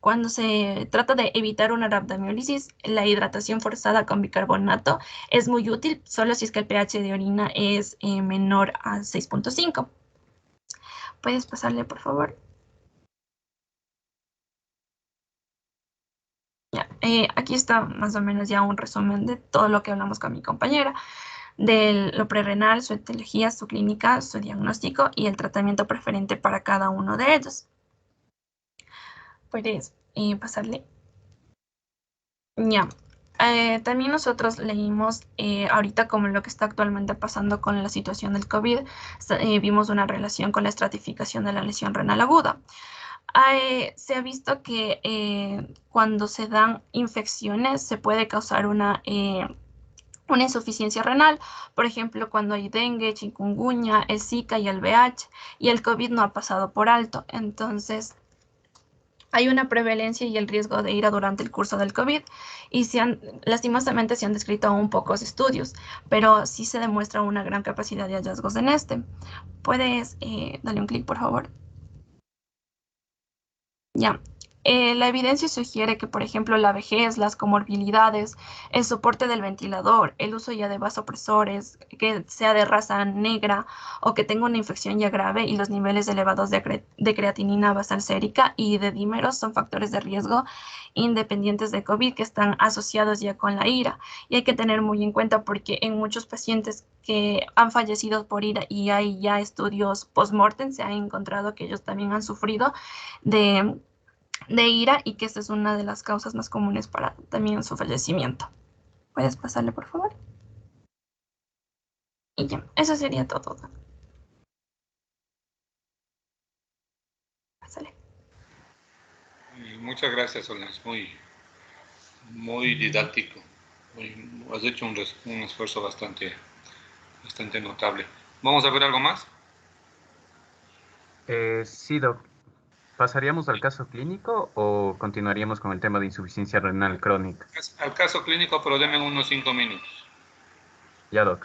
cuando se trata de evitar una rhabdomiólisis, la hidratación forzada con bicarbonato es muy útil, solo si es que el pH de orina es menor a 6,5. ¿Puedes pasarle, por favor? Ya, aquí está más o menos ya un resumen de todo lo que hablamos con mi compañera, de lo prerrenal, su etiología, su clínica, su diagnóstico y el tratamiento preferente para cada uno de ellos. ¿Puedes pasarle? Ya. También nosotros leímos ahorita como lo que está actualmente pasando con la situación del COVID, vimos una relación con la estratificación de la lesión renal aguda. Se ha visto que cuando se dan infecciones se puede causar una insuficiencia renal, por ejemplo, cuando hay dengue, chikungunya, el Zika y el VIH, y el COVID no ha pasado por alto. Entonces, hay una prevalencia y el riesgo de ira durante el curso del COVID y lastimosamente se han descrito aún pocos estudios, pero sí se demuestra una gran capacidad de hallazgos en este. ¿Puedes darle un clic, por favor? Ya. La evidencia sugiere que, por ejemplo, la vejez, las comorbilidades, el soporte del ventilador, el uso ya de vasopresores, que sea de raza negra o que tenga una infección ya grave y los niveles elevados de creatinina basal sérica y de dímeros son factores de riesgo independientes de COVID que están asociados ya con la ira. Y hay que tener muy en cuenta porque en muchos pacientes que han fallecido por ira y hay ya estudios post-mortem, se ha encontrado que ellos también han sufrido de ira y que esta es una de las causas más comunes para también su fallecimiento. ¿Puedes pasarle, por favor? Y ya, eso sería todo. Pásale. Muchas gracias, Solange. Muy didáctico. Has hecho un esfuerzo bastante notable. ¿Vamos a ver algo más? Sí, Doc. ¿Pasaríamos al caso clínico o continuaríamos con el tema de insuficiencia renal crónica? Al caso clínico, pero denme unos 5 minutos. Ya, Doc.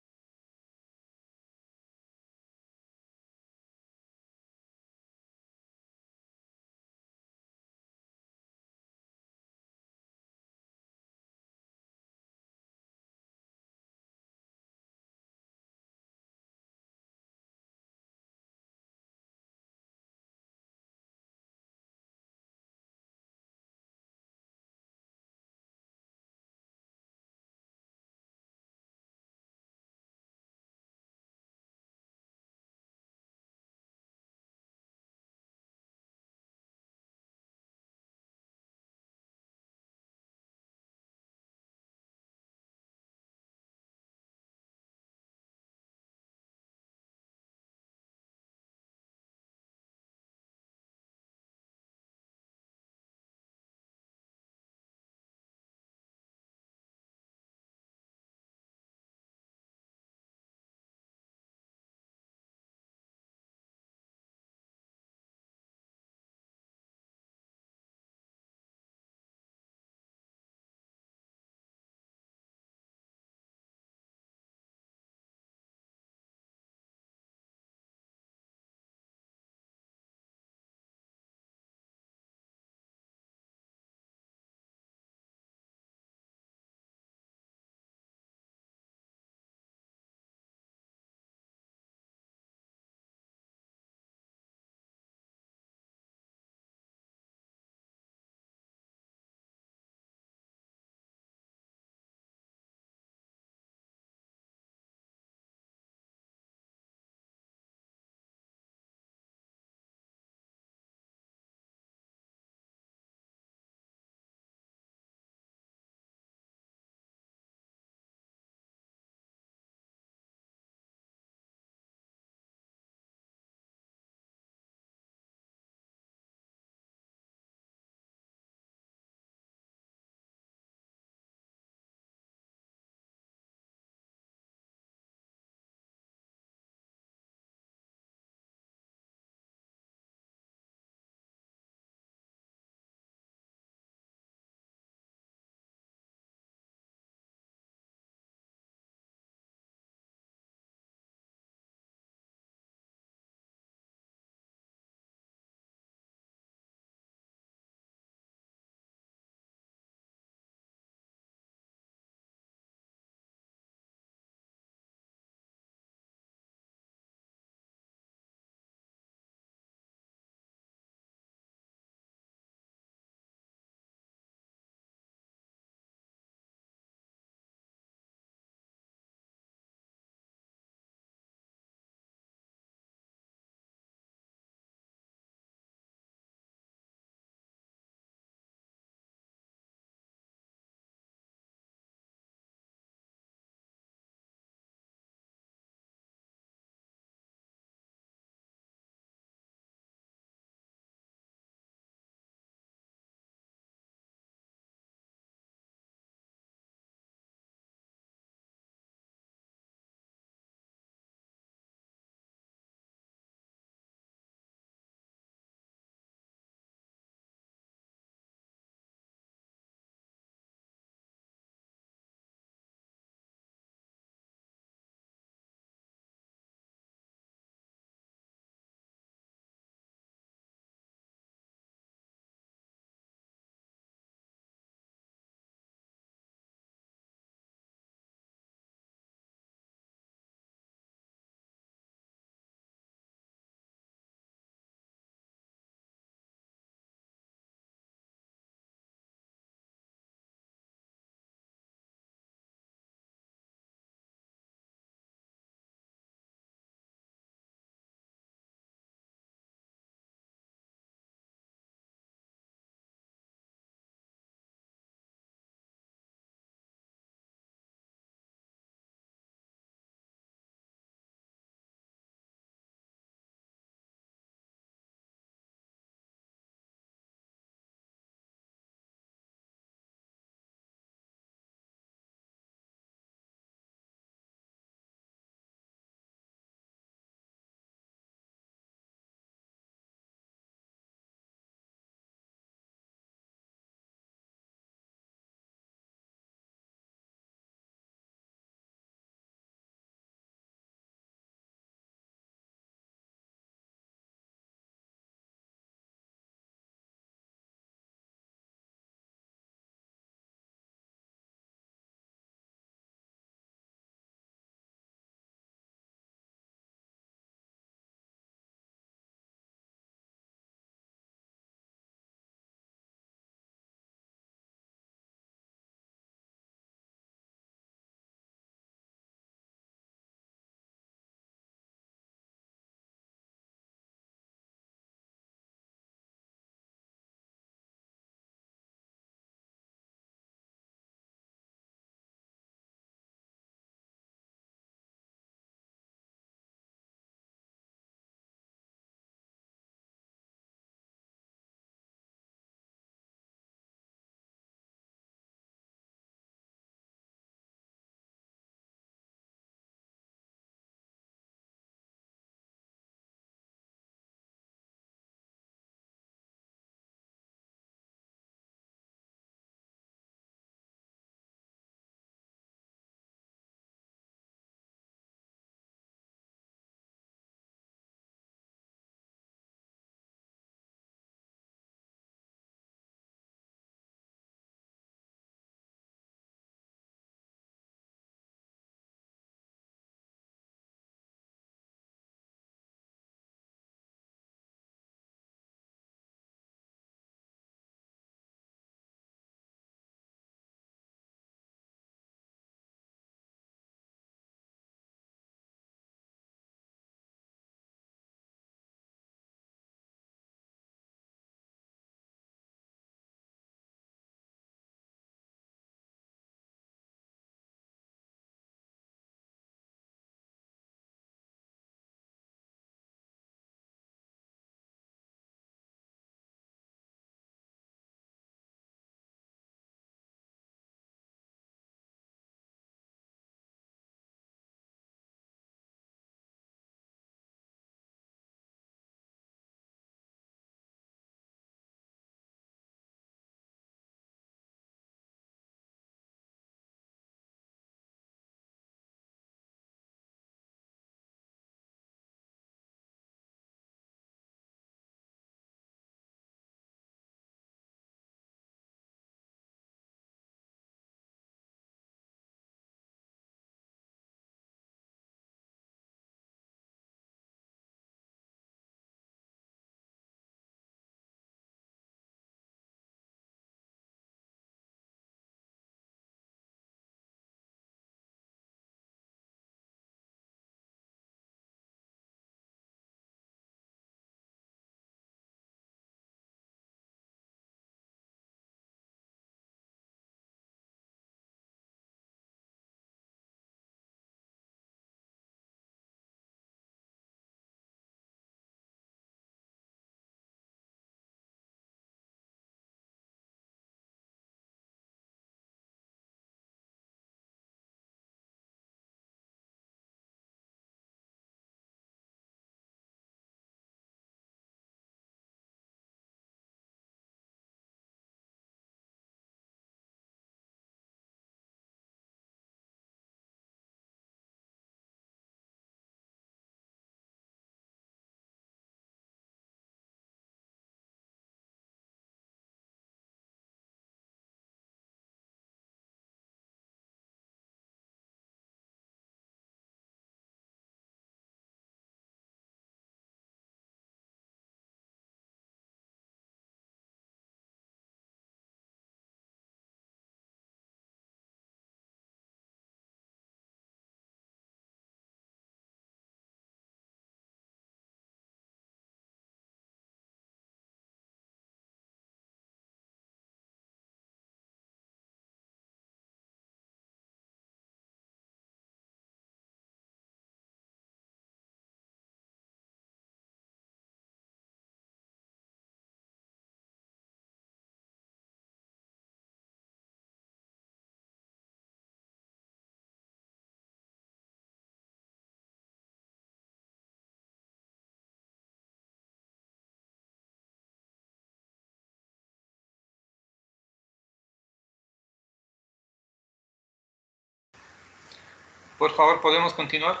Por favor, ¿podemos continuar?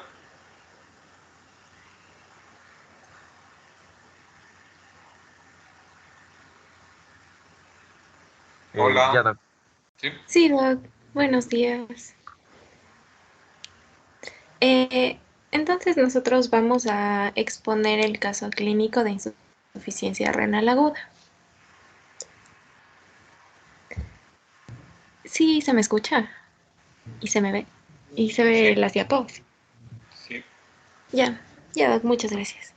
Hola. Ya, doc. ¿Sí? Sí, Doc. Buenos días. Entonces nosotros vamos a exponer el caso clínico de insuficiencia renal aguda. Sí, se me escucha y se me ve y se ve Sí. las diapositivas. Sí. Ya, ya, Doc, muchas gracias.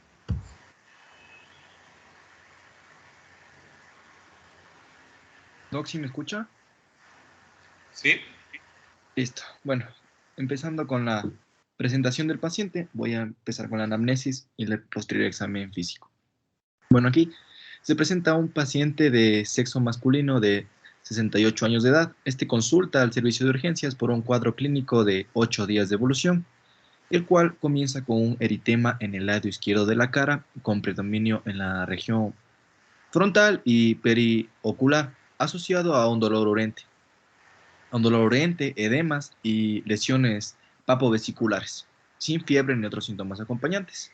Doc, ¿sí me escucha? Sí. Listo. Bueno, empezando con la presentación del paciente, voy a empezar con la anamnesis y el posterior examen físico. Bueno, aquí se presenta un paciente de sexo masculino de 68 años de edad. Este consulta al servicio de urgencias por un cuadro clínico de 8 días de evolución, el cual comienza con un eritema en el lado izquierdo de la cara, con predominio en la región frontal y periocular, asociado a un dolor urente. Un dolor urente, edemas y lesiones papovesiculares, sin fiebre ni otros síntomas acompañantes.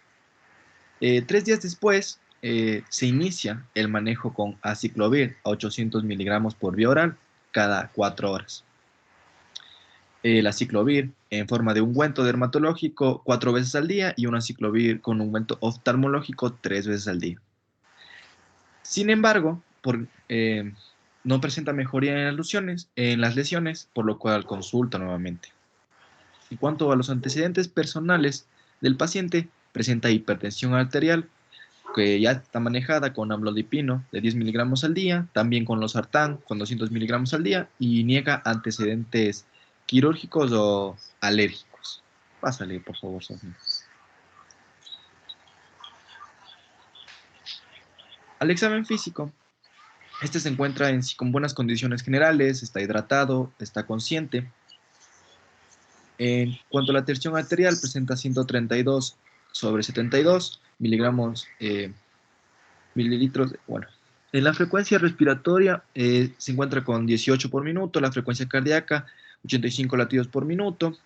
3 días después, se inicia el manejo con aciclovir a 800 miligramos por vía oral cada 4 horas. El aciclovir en forma de ungüento dermatológico 4 veces al día y un aciclovir con ungüento oftalmológico 3 veces al día. Sin embargo, no presenta mejoría en las lesiones, por lo cual consulta nuevamente. En cuanto a los antecedentes personales del paciente, presenta hipertensión arterial, que ya está manejada con amlodipino de 10 miligramos al día, también con losartán con 200 miligramos al día, y niega antecedentes quirúrgicos o alérgicos. Pásale, por favor, Sofía. Al examen físico, este se encuentra con buenas condiciones generales, está hidratado, está consciente. En cuanto a la tensión arterial, presenta 132/72 miligramos mililitros. Bueno, en la frecuencia respiratoria se encuentra con 18 por minuto, la frecuencia cardíaca 85 latidos por minuto,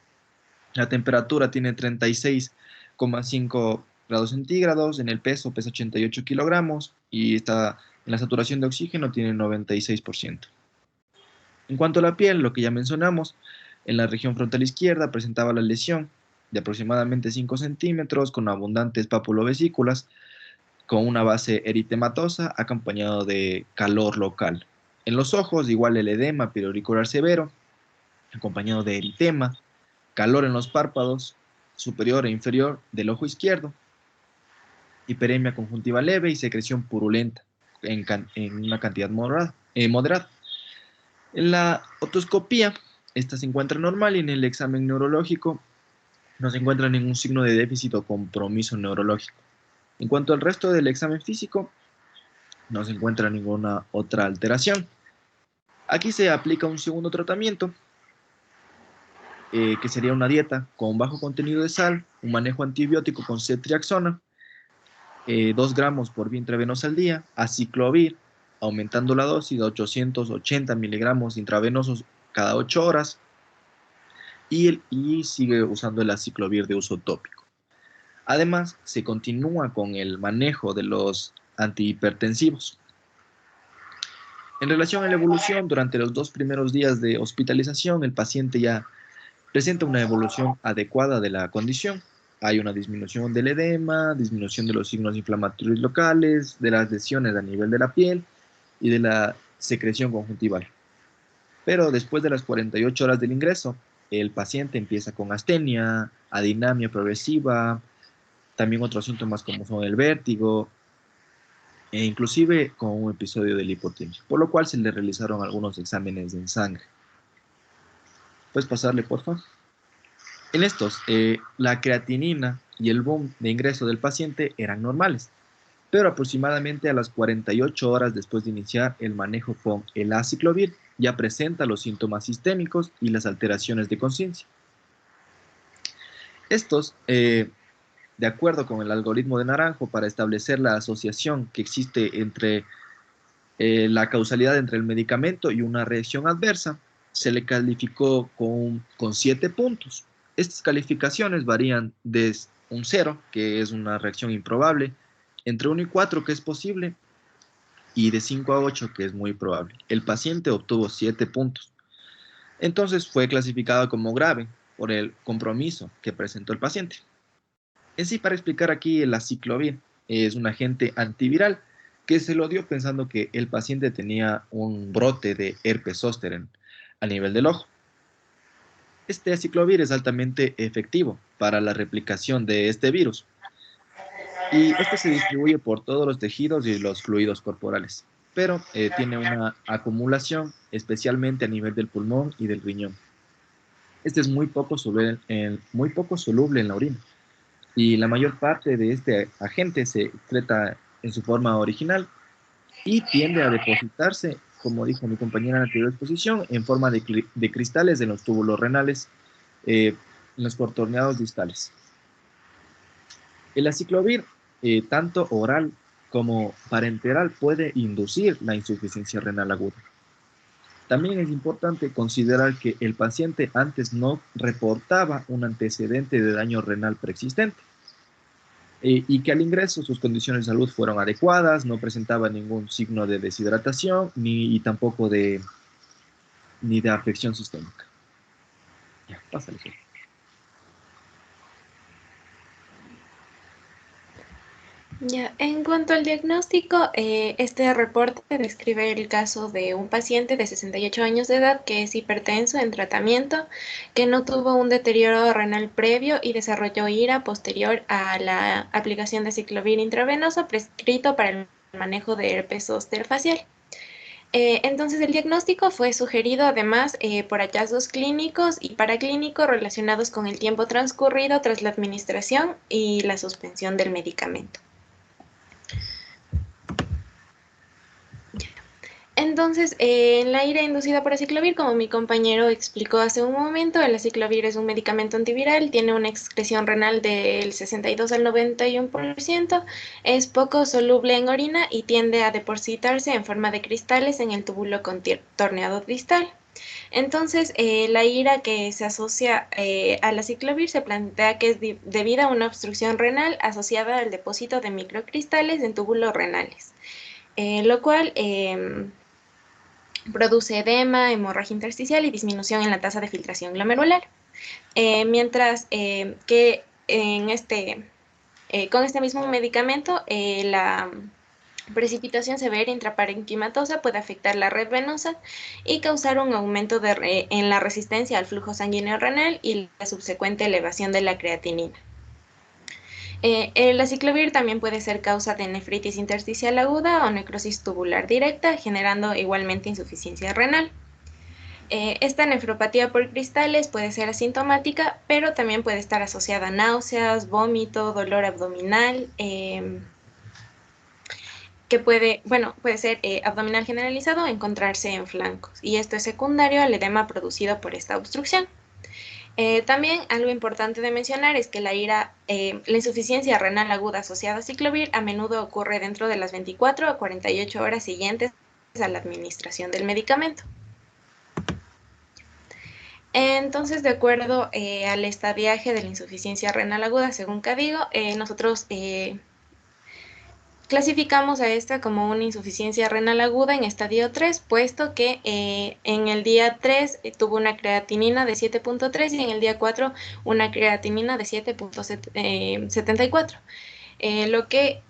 la temperatura tiene 36,5 grados centígrados, en el peso pesa 88 kilogramos y está en la saturación de oxígeno tiene 96%. En cuanto a la piel, lo que ya mencionamos, en la región frontal izquierda presentaba la lesión de aproximadamente 5 centímetros con abundantes papulovesículas, con una base eritematosa acompañado de calor local. En los ojos, igual el edema periauricular severo, acompañado de eritema, calor en los párpados superior e inferior del ojo izquierdo, hiperemia conjuntiva leve y secreción purulenta en una cantidad moderada. En la otoscopía, esta se encuentra normal y en el examen neurológico no se encuentra ningún signo de déficit o compromiso neurológico. En cuanto al resto del examen físico, no se encuentra ninguna otra alteración. Aquí se aplica un segundo tratamiento, que sería una dieta con bajo contenido de sal, un manejo antibiótico con ceftriaxona, 2 gramos por vía intravenosa al día, aciclovir, aumentando la dosis a 880 miligramos intravenosos cada 8 horas, y sigue usando el aciclovir de uso tópico. Además, se continúa con el manejo de los antihipertensivos. En relación a la evolución, durante los 2 primeros días de hospitalización, el paciente ya presenta una evolución adecuada de la condición. Hay una disminución del edema, disminución de los signos inflamatorios locales, de las lesiones a nivel de la piel y de la secreción conjuntival. Pero después de las 48 horas del ingreso, el paciente empieza con astenia, adinamia progresiva, también otros síntomas como son el vértigo, e inclusive con un episodio de lipotimia, por lo cual se le realizaron algunos exámenes en sangre. ¿Puedes pasarle, por favor? En estos, la creatinina y el boom de ingreso del paciente eran normales, pero aproximadamente a las 48 horas después de iniciar el manejo con el aciclovir, ya presenta los síntomas sistémicos y las alteraciones de conciencia. Estos, de acuerdo con el algoritmo de Naranjo, para establecer la asociación que existe entre la causalidad entre el medicamento y una reacción adversa, se le calificó con 7 puntos. Estas calificaciones varían desde un 0, que es una reacción improbable, entre 1 y 4, que es posible, y de 5 a 8, que es muy probable. El paciente obtuvo 7 puntos. Entonces fue clasificado como grave por el compromiso que presentó el paciente. En sí, para explicar aquí, el aciclovir es un agente antiviral que se lo dio pensando que el paciente tenía un brote de herpes zóster a nivel del ojo. Este aciclovir es altamente efectivo para la replicación de este virus y este se distribuye por todos los tejidos y los fluidos corporales, pero tiene una acumulación especialmente a nivel del pulmón y del riñón. Este es muy poco soluble en la orina y la mayor parte de este agente se excreta en su forma original y tiende a depositarse, como dijo mi compañera en la anterior exposición, en forma de cristales en los túbulos renales, en los contorneados distales. El aciclovir, tanto oral como parenteral, puede inducir la insuficiencia renal aguda. También es importante considerar que el paciente antes no reportaba un antecedente de daño renal preexistente y que al ingreso sus condiciones de salud fueron adecuadas, no presentaba ningún signo de deshidratación ni tampoco ni de afección sistémica. Ya, pásale. Ya, en cuanto al diagnóstico, este reporte describe el caso de un paciente de 68 años de edad que es hipertenso en tratamiento, que no tuvo un deterioro renal previo y desarrolló IRA posterior a la aplicación de ciclovir intravenoso prescrito para el manejo de herpes zóster facial. Entonces, el diagnóstico fue sugerido además por hallazgos clínicos y paraclínicos relacionados con el tiempo transcurrido tras la administración y la suspensión del medicamento. Entonces, la ira inducida por aciclovir, como mi compañero explicó hace un momento, el aciclovir es un medicamento antiviral, tiene una excreción renal del 62 al 91%, es poco soluble en orina y tiende a depositarse en forma de cristales en el túbulo contorneado distal. Entonces, la ira que se asocia al aciclovir se plantea que es debida a una obstrucción renal asociada al depósito de microcristales en túbulos renales, lo cual produce edema, hemorragia intersticial y disminución en la tasa de filtración glomerular. Mientras que con este mismo medicamento, la precipitación severa intraparenquimatosa puede afectar la red venosa y causar un aumento en la resistencia al flujo sanguíneo renal y la subsecuente elevación de la creatinina. El aciclovir también puede ser causa de nefritis intersticial aguda o necrosis tubular directa, generando igualmente insuficiencia renal. Esta nefropatía por cristales puede ser asintomática, pero también puede estar asociada a náuseas, vómito, dolor abdominal, que puede ser abdominal generalizado o encontrarse en flancos. Y esto es secundario al edema producido por esta obstrucción. También algo importante de mencionar es que la insuficiencia renal aguda asociada a ciclovir a menudo ocurre dentro de las 24 a 48 horas siguientes a la administración del medicamento. Entonces, de acuerdo al estadiaje de la insuficiencia renal aguda, según CADIGO, nosotros clasificamos a esta como una insuficiencia renal aguda en estadio 3, puesto que en el día 3 tuvo una creatinina de 7.3 y en el día 4 una creatinina de 7.74, lo que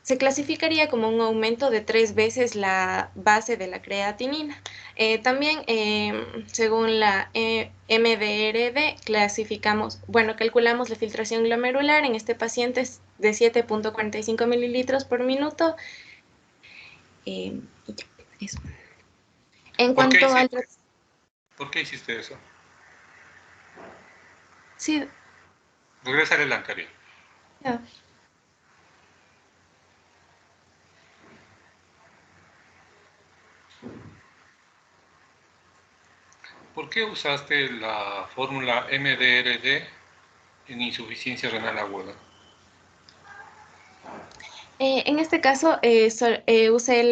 se clasificaría como un aumento de 3 veces la base de la creatinina. También, según la MDRD, calculamos la filtración glomerular en este paciente de 7.45 mililitros por minuto. Y ya, eso. En cuanto al... ¿Por qué hiciste eso? Sí. Regresa al anterior. Ya. ¿Por qué usaste la fórmula MDRD en insuficiencia renal aguda? En este caso, usé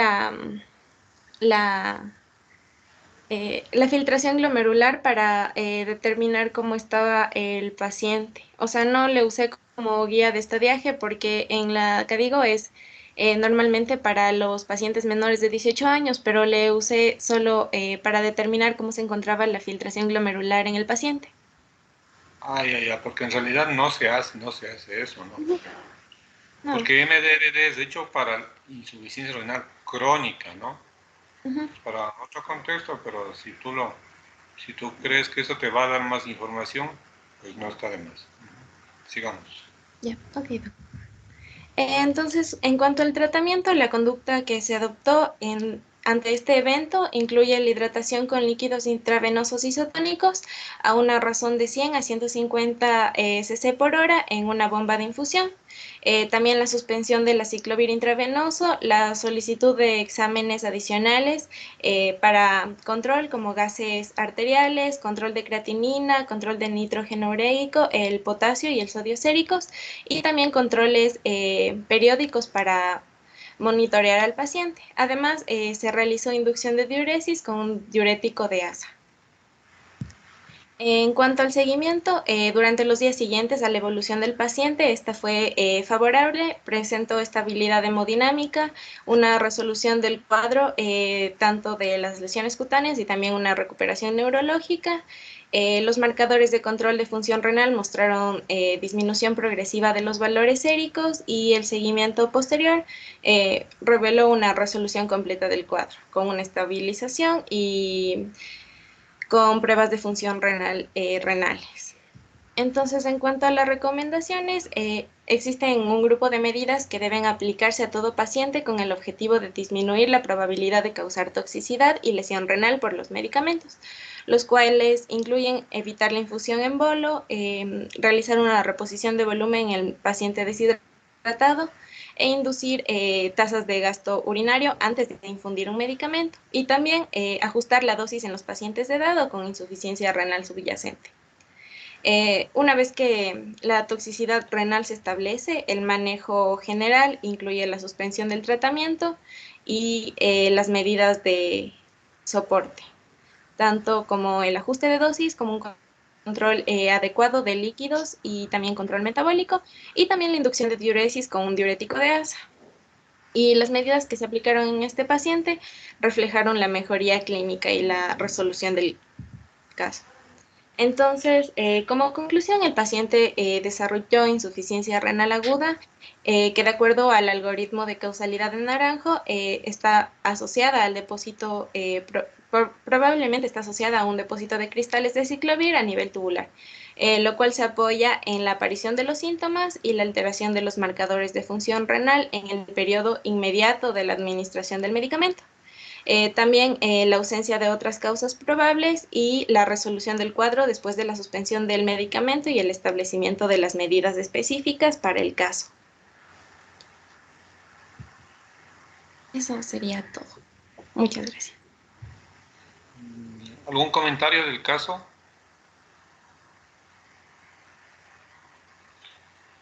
la filtración glomerular para determinar cómo estaba el paciente. O sea, no le usé como guía de estadiaje porque en la CADIGO es normalmente para los pacientes menores de 18 años, pero le usé solo para determinar cómo se encontraba la filtración glomerular en el paciente. Porque en realidad no se hace eso, ¿no? No. Porque MDRD es hecho para insuficiencia renal crónica, ¿no? Para otro contexto, pero si tú crees que eso te va a dar más información, pues no está de más. Sigamos. Ya, ok. Entonces, en cuanto al tratamiento, la conducta que se adoptó ante este evento incluye la hidratación con líquidos intravenosos isotónicos a una razón de 100 a 150 cc por hora en una bomba de infusión. También la suspensión del aciclovir intravenoso, la solicitud de exámenes adicionales para control como gases arteriales, control de creatinina, control de nitrógeno ureico, el potasio y el sodio séricos, y también controles periódicos para monitorear al paciente. Además, se realizó inducción de diuresis con un diurético de asa. En cuanto al seguimiento, durante los días siguientes a la evolución del paciente, esta fue favorable, presentó estabilidad hemodinámica, una resolución del cuadro tanto de las lesiones cutáneas y también una recuperación neurológica. Los marcadores de control de función renal mostraron disminución progresiva de los valores séricos y el seguimiento posterior reveló una resolución completa del cuadro, con una estabilización y con pruebas de función renal, renales. Entonces, en cuanto a las recomendaciones, existen un grupo de medidas que deben aplicarse a todo paciente con el objetivo de disminuir la probabilidad de causar toxicidad y lesión renal por los medicamentos, los cuales incluyen evitar la infusión en bolo, realizar una reposición de volumen en el paciente deshidratado, e inducir tasas de gasto urinario antes de infundir un medicamento, y también ajustar la dosis en los pacientes de edad o con insuficiencia renal subyacente. Una vez que la toxicidad renal se establece, el manejo general incluye la suspensión del tratamiento y las medidas de soporte, tanto como el ajuste de dosis, como un control adecuado de líquidos y también control metabólico, y también la inducción de diuresis con un diurético de asa. Y las medidas que se aplicaron en este paciente reflejaron la mejoría clínica y la resolución del caso. Entonces, como conclusión, el paciente desarrolló insuficiencia renal aguda que, de acuerdo al algoritmo de causalidad de Naranjo, está asociada al depósito, probablemente está asociada a un depósito de cristales de ciclovir a nivel tubular, lo cual se apoya en la aparición de los síntomas y la alteración de los marcadores de función renal en el periodo inmediato de la administración del medicamento. También la ausencia de otras causas probables y la resolución del cuadro después de la suspensión del medicamento y el establecimiento de las medidas específicas para el caso. Eso sería todo. Muchas gracias. ¿Algún comentario del caso?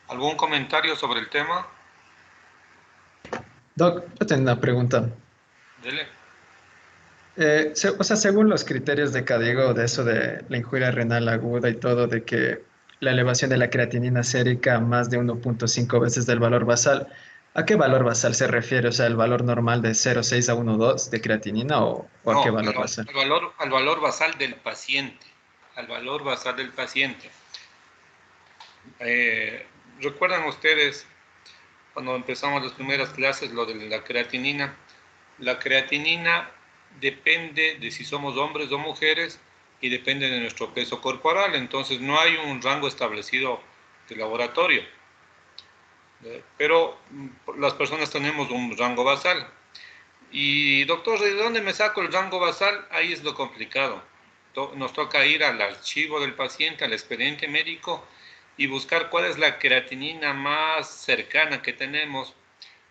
¿Algún comentario sobre el tema? Doc, yo tengo una pregunta. Dele. O sea, según los criterios de CADIGO, de eso de la injuria renal aguda y todo, de que la elevación de la creatinina sérica a más de 1.5 veces del valor basal, ¿a qué valor basal se refiere? O sea, ¿el valor normal de 0,6 a 1,2 de creatinina o a qué valor basal? Al valor basal del paciente. Al valor basal del paciente. ¿Recuerdan ustedes cuando empezamos las primeras clases lo de la creatinina? La creatinina depende de si somos hombres o mujeres y depende de nuestro peso corporal. Entonces no hay un rango establecido de laboratorio. Pero las personas tenemos un rango basal. Y doctor, ¿de dónde me saco el rango basal? Ahí es lo complicado. Nos toca ir al archivo del paciente, al expediente médico y buscar cuál es la creatinina más cercana que tenemos.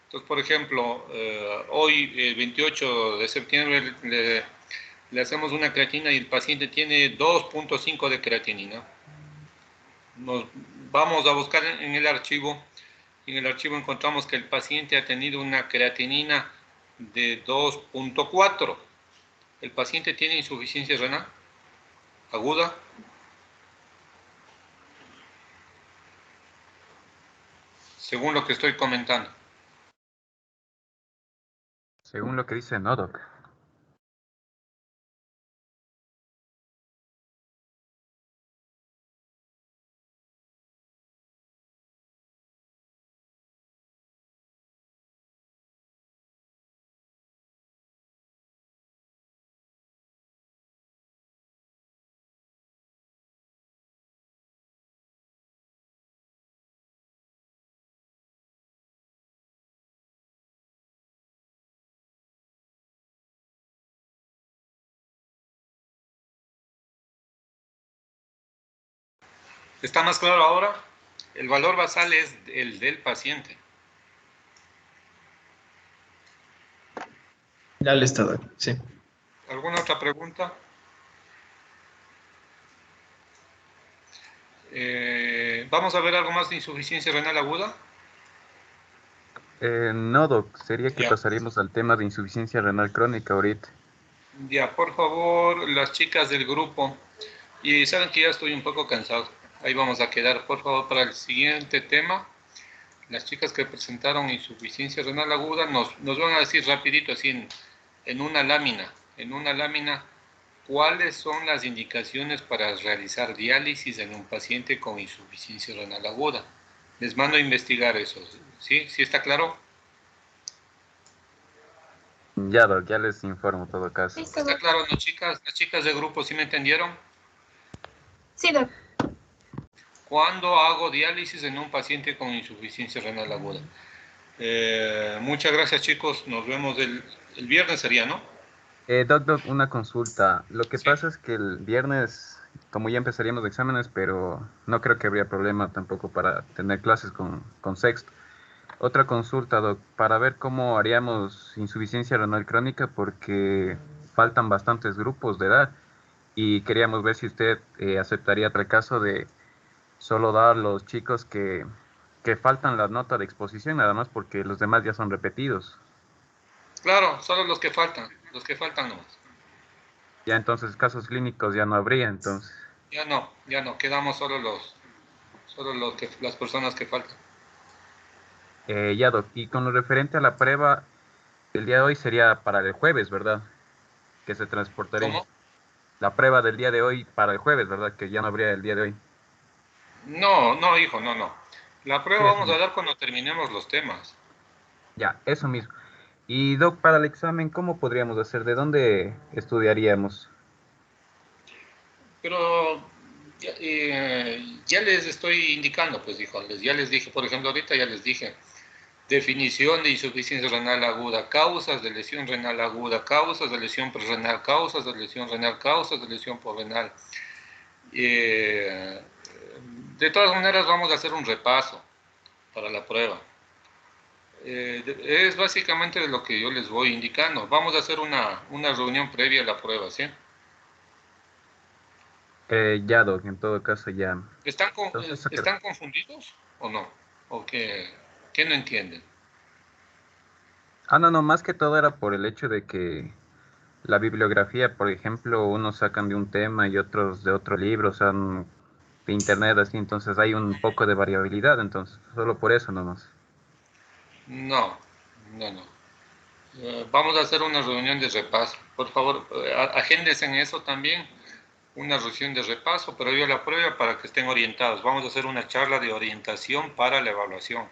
Entonces, por ejemplo, hoy, el 28 de septiembre, le hacemos una creatinina y el paciente tiene 2.5 de creatinina. Nos vamos a buscar en el archivo. Y en el archivo encontramos que el paciente ha tenido una creatinina de 2.4. ¿El paciente tiene insuficiencia renal aguda? Según lo que estoy comentando. Según lo que dice no, doc. ¿Está más claro ahora? El valor basal es el del paciente. Ya listo, doc. Sí. ¿Alguna otra pregunta? Vamos a ver algo más de insuficiencia renal aguda. No, doc. Sería que Ya. pasaríamos al tema de insuficiencia renal crónica ahorita. Ya, por favor, las chicas del grupo. Y saben que ya estoy un poco cansado. Ahí vamos a quedar, por favor, para el siguiente tema. Las chicas que presentaron insuficiencia renal aguda nos van a decir rapidito, así en una lámina, cuáles son las indicaciones para realizar diálisis en un paciente con insuficiencia renal aguda. Les mando a investigar eso, ¿sí? ¿Sí está claro? Ya, doc, ya les informo en todo caso. Listo, ¿Está doc. claro, no, chicas? Las chicas de grupo, ¿sí me entendieron? Sí, doc. ¿Cuándo hago diálisis en un paciente con insuficiencia renal aguda? Muchas gracias, chicos. Nos vemos el viernes, sería, ¿no? Doc, una consulta. Lo que Sí. pasa es que el viernes, como ya empezaríamos exámenes, pero no creo que habría problema tampoco para tener clases con sexto. Otra consulta, doc, para ver cómo haríamos insuficiencia renal crónica, porque faltan bastantes grupos de edad y queríamos ver si usted aceptaría el caso de solo dar los chicos que faltan la nota de exposición, nada más porque los demás ya son repetidos. Claro, solo los que faltan nomás. Ya entonces casos clínicos ya no habría, entonces. Ya no, quedamos las personas que faltan. Ya, doc, y con lo referente a la prueba, el día de hoy sería para el jueves, ¿verdad? Que se transportaría. ¿Cómo? La prueba del día de hoy para el jueves, ¿verdad? Que ya no habría el día de hoy. No, hijo, no. La Sí, prueba eso vamos a mismo. dar cuando terminemos los temas. Ya, eso mismo. Y doc, para el examen, ¿cómo podríamos hacer? ¿De dónde estudiaríamos? Pero ya les estoy indicando, pues, hijo. Ya les dije, por ejemplo, ahorita ya les dije. Definición de insuficiencia renal aguda, causas de lesión renal aguda, causas de lesión prerrenal, causas de lesión renal, causas de lesión porrenal. De todas maneras, vamos a hacer un repaso para la prueba. Es básicamente de lo que yo les voy indicando. Vamos a hacer una reunión previa a la prueba, ¿sí? Ya, doc, en todo caso ya. Entonces, ¿Están confundidos o no? ¿O qué no entienden? no, más que todo era por el hecho de que la bibliografía, por ejemplo, unos sacan de un tema y otros de otro libro, o sea, de internet, así, entonces hay un poco de variabilidad, entonces, solo por eso nomás. No. Vamos a hacer una reunión de repaso. Por favor, agéndense en eso también, una reunión de repaso, pero yo la prueba para que estén orientados. Vamos a hacer una charla de orientación para la evaluación.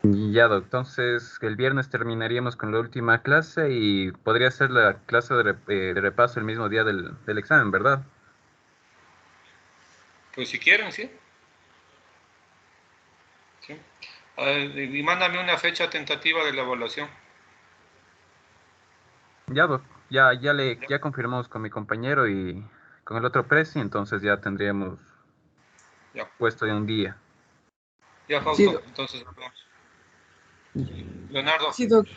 Y ya, doc, entonces el viernes terminaríamos con la última clase y podría ser la clase de repaso el mismo día del examen, ¿verdad? Pues si quieren, ¿sí? ¿Sí? Y mándame una fecha tentativa de la evaluación. Ya, doc, ¿Ya? ya confirmamos con mi compañero y con el otro presi, entonces ya tendríamos Ya, puesto de un día. ya, Sí, Fausto, entonces hablamos. Leonardo, sí, doc.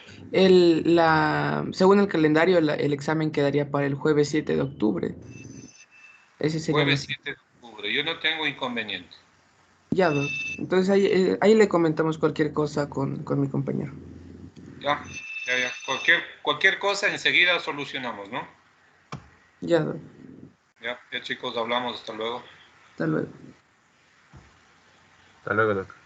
Según el calendario, el examen quedaría para el jueves 7 de octubre. Ese sería jueves nuestro. 7 de octubre. Yo no tengo inconveniente. Ya, doc. Entonces ahí le comentamos cualquier cosa con mi compañero. ¿Ya? Ya. Cualquier cosa enseguida solucionamos, ¿no? Ya, doc. Ya chicos, hablamos. Hasta luego. Hasta luego. Hasta luego, doctor.